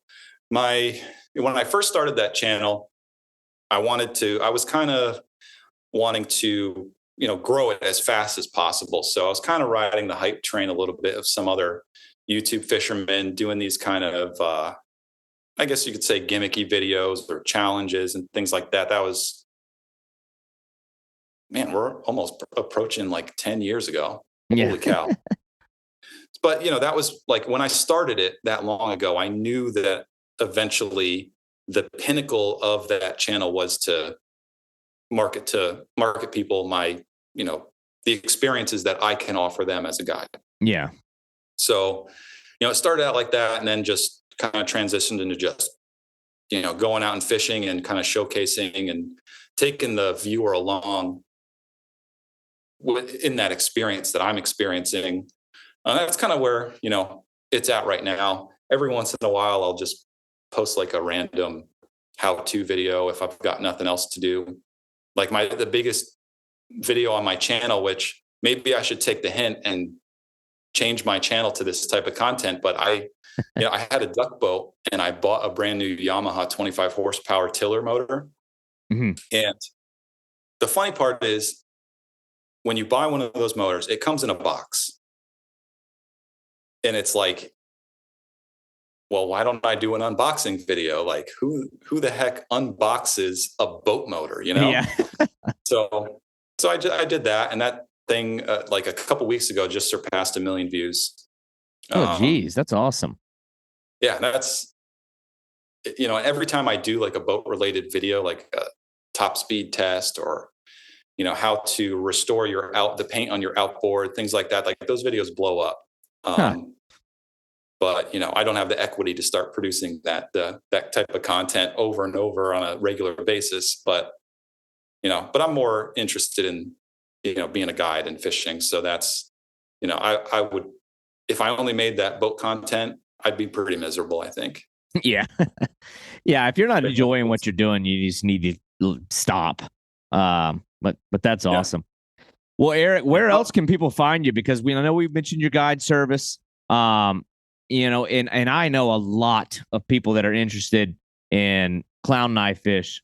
When I first started that channel, I was kind of wanting to, grow it as fast as possible. So I was kind of riding the hype train a little bit of some other YouTube fishermen doing these kind of, I guess you could say gimmicky videos or challenges and things like that. That was, man, we're almost approaching like 10 years ago. Holy cow. But, that was like when I started it that long ago, I knew that eventually the pinnacle of that channel was to market people my, the experiences that I can offer them as a guide. Yeah. So, it started out like that and then just kind of transitioned into just, going out and fishing and kind of showcasing and taking the viewer along in that experience that I'm experiencing. That's kind of where, it's at right now. Every once in a while, I'll just post like a random how-to video if I've got nothing else to do. Like the biggest video on my channel, which maybe I should take the hint and change my channel to this type of content. But I had a duck boat and I bought a brand new Yamaha 25 horsepower tiller motor. Mm-hmm. And the funny part is when you buy one of those motors, it comes in a box. And it's like, well, why don't I do an unboxing video? Like who the heck unboxes a boat motor, Yeah. So I did that, and that thing like a couple weeks ago just surpassed 1 million views. Oh, geez, that's awesome. Yeah, that's every time I do like a boat related video, like a top speed test or how to restore the paint on your outboard, things like that. Like those videos blow up. But I don't have the equity to start producing that type of content over and over on a regular basis. But I'm more interested in being a guide and fishing. So that's I would, if I only made that boat content, I'd be pretty miserable, I think. Yeah. Yeah. If you're not enjoying what you're doing, you just need to stop. But that's awesome. Well, Eric, where else can people find you? Because I know we've mentioned your guide service. And I know a lot of people that are interested in clown knife fish,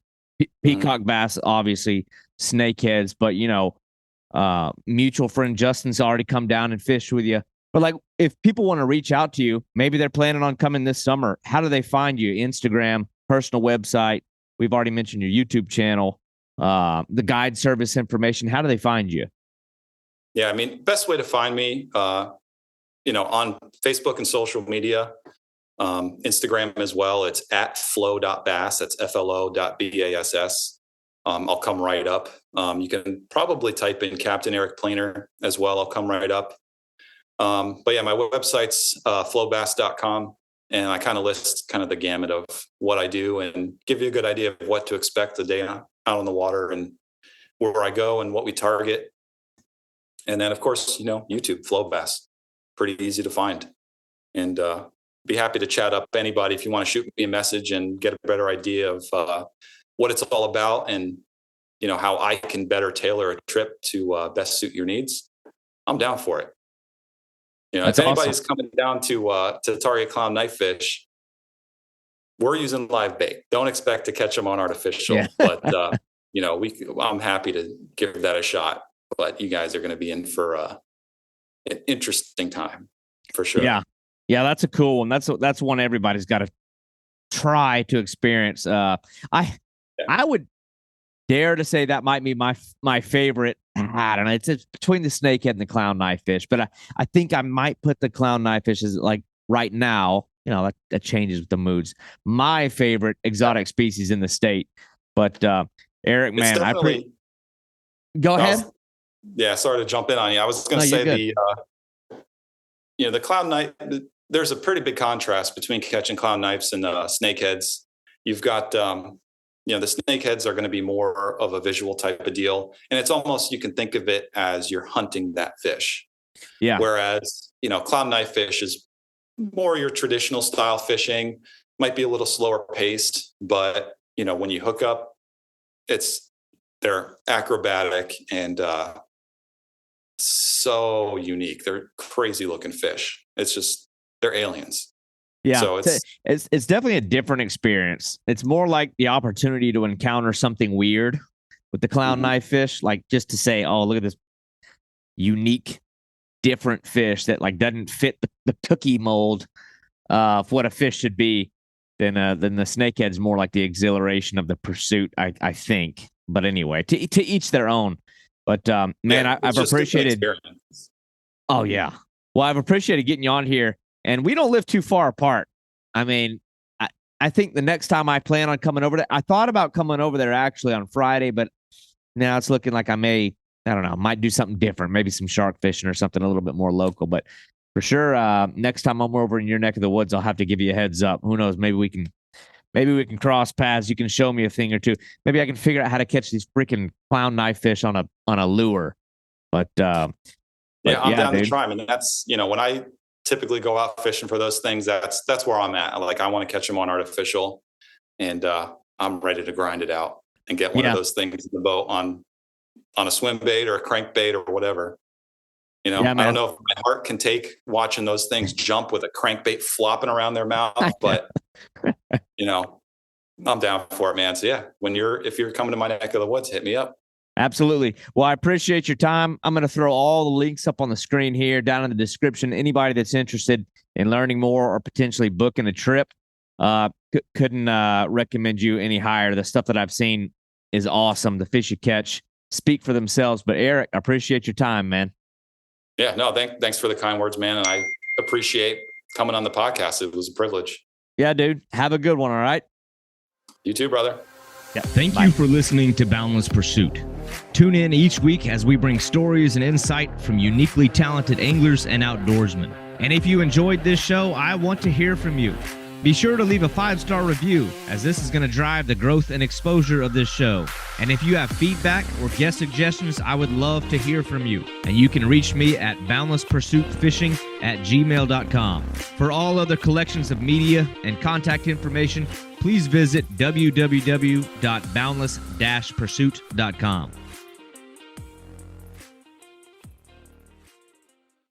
peacock bass, obviously, snakeheads, but mutual friend Justin's already come down and fished with you. But like, if people want to reach out to you, maybe they're planning on coming this summer, how do they find you? Instagram, personal website. We've already mentioned your YouTube channel, the guide service information. How do they find you? Yeah, I mean, best way to find me, on Facebook and social media, Instagram as well. It's at flow.bass. That's FLO.BASS. I'll come right up. You can probably type in Captain Eric Planer as well. I'll come right up. But yeah, my website's flowbass.com. And I kind of list kind of the gamut of what I do and give you a good idea of what to expect the day out on the water and where I go and what we target. And then, of course, YouTube, Flow Bass, pretty easy to find. And be happy to chat up anybody if you want to shoot me a message and get a better idea of what it's all about and, how I can better tailor a trip to best suit your needs. I'm down for it. That's if anybody's awesome. coming down to target clown knife fish, we're using live bait. Don't expect to catch them on artificial, but I'm happy to give that a shot. But you guys are going to be in for an interesting time, for sure. Yeah, that's a cool one. That's one everybody's got to try to experience. I would dare to say that might be my favorite. I don't know. It's between the snakehead and the clown knife fish, but I think I might put the clown knife fish as like right now. That changes with the moods. My favorite exotic species in the state. But Eric, man, go ahead. Sorry to jump in on you. I was going to say the clown knife. There's a pretty big contrast between catching clown knifes and snakeheads. You've got the snakeheads are going to be more of a visual type of deal, and it's almost, you can think of it as you're hunting that fish. Yeah. Whereas clown knife fish is more your traditional style fishing, might be a little slower paced, but when you hook up, they're acrobatic and so unique. They're crazy looking fish. They're aliens. Yeah. So it's definitely a different experience. It's more like the opportunity to encounter something weird with the clown knife fish, like just to say, oh, look at this unique, different fish that like doesn't fit the cookie mold of what a fish should be. Then the snakehead's more like the exhilaration of the pursuit, I think. But anyway, to each their own. But I've appreciated. Oh yeah. Well, I've appreciated getting you on here, and we don't live too far apart. I mean, I think the next time I plan on coming over there, I thought about coming over there actually on Friday, but now it's looking like I might do something different, maybe some shark fishing or something a little bit more local. But for sure, next time I'm over in your neck of the woods, I'll have to give you a heads up. Who knows? Maybe we can cross paths. You can show me a thing or two. Maybe I can figure out how to catch these freaking clown knife fish on a lure. But I'm down to try. I mean, that's when I typically go out fishing for those things, that's where I'm at. Like, I want to catch them on artificial, and I'm ready to grind it out and get one of those things in the boat on a swim bait or a crankbait or whatever. You know, I don't know if my heart can take watching those things jump with a crankbait flopping around their mouth, but you know, I'm down for it, man. So yeah, if you're coming to my neck of the woods, hit me up. Absolutely. Well, I appreciate your time. I'm going to throw all the links up on the screen here, down in the description. Anybody that's interested in learning more or potentially booking a trip, couldn't recommend you any higher. The stuff that I've seen is awesome. The fish you catch speak for themselves. But Eric, I appreciate your time, man. Yeah, no, thanks for the kind words, man. And I appreciate coming on the podcast. It was a privilege. Yeah, dude. Have a good one. All right. You too, brother. Yeah. Thank you for listening to Boundless Pursuit. Tune in each week as we bring stories and insight from uniquely talented anglers and outdoorsmen. And if you enjoyed this show, I want to hear from you. Be sure to leave a 5-star review, as this is going to drive the growth and exposure of this show. And if you have feedback or guest suggestions, I would love to hear from you. And you can reach me at boundlesspursuitfishing@gmail.com. For all other collections of media and contact information, please visit www.boundless-pursuit.com.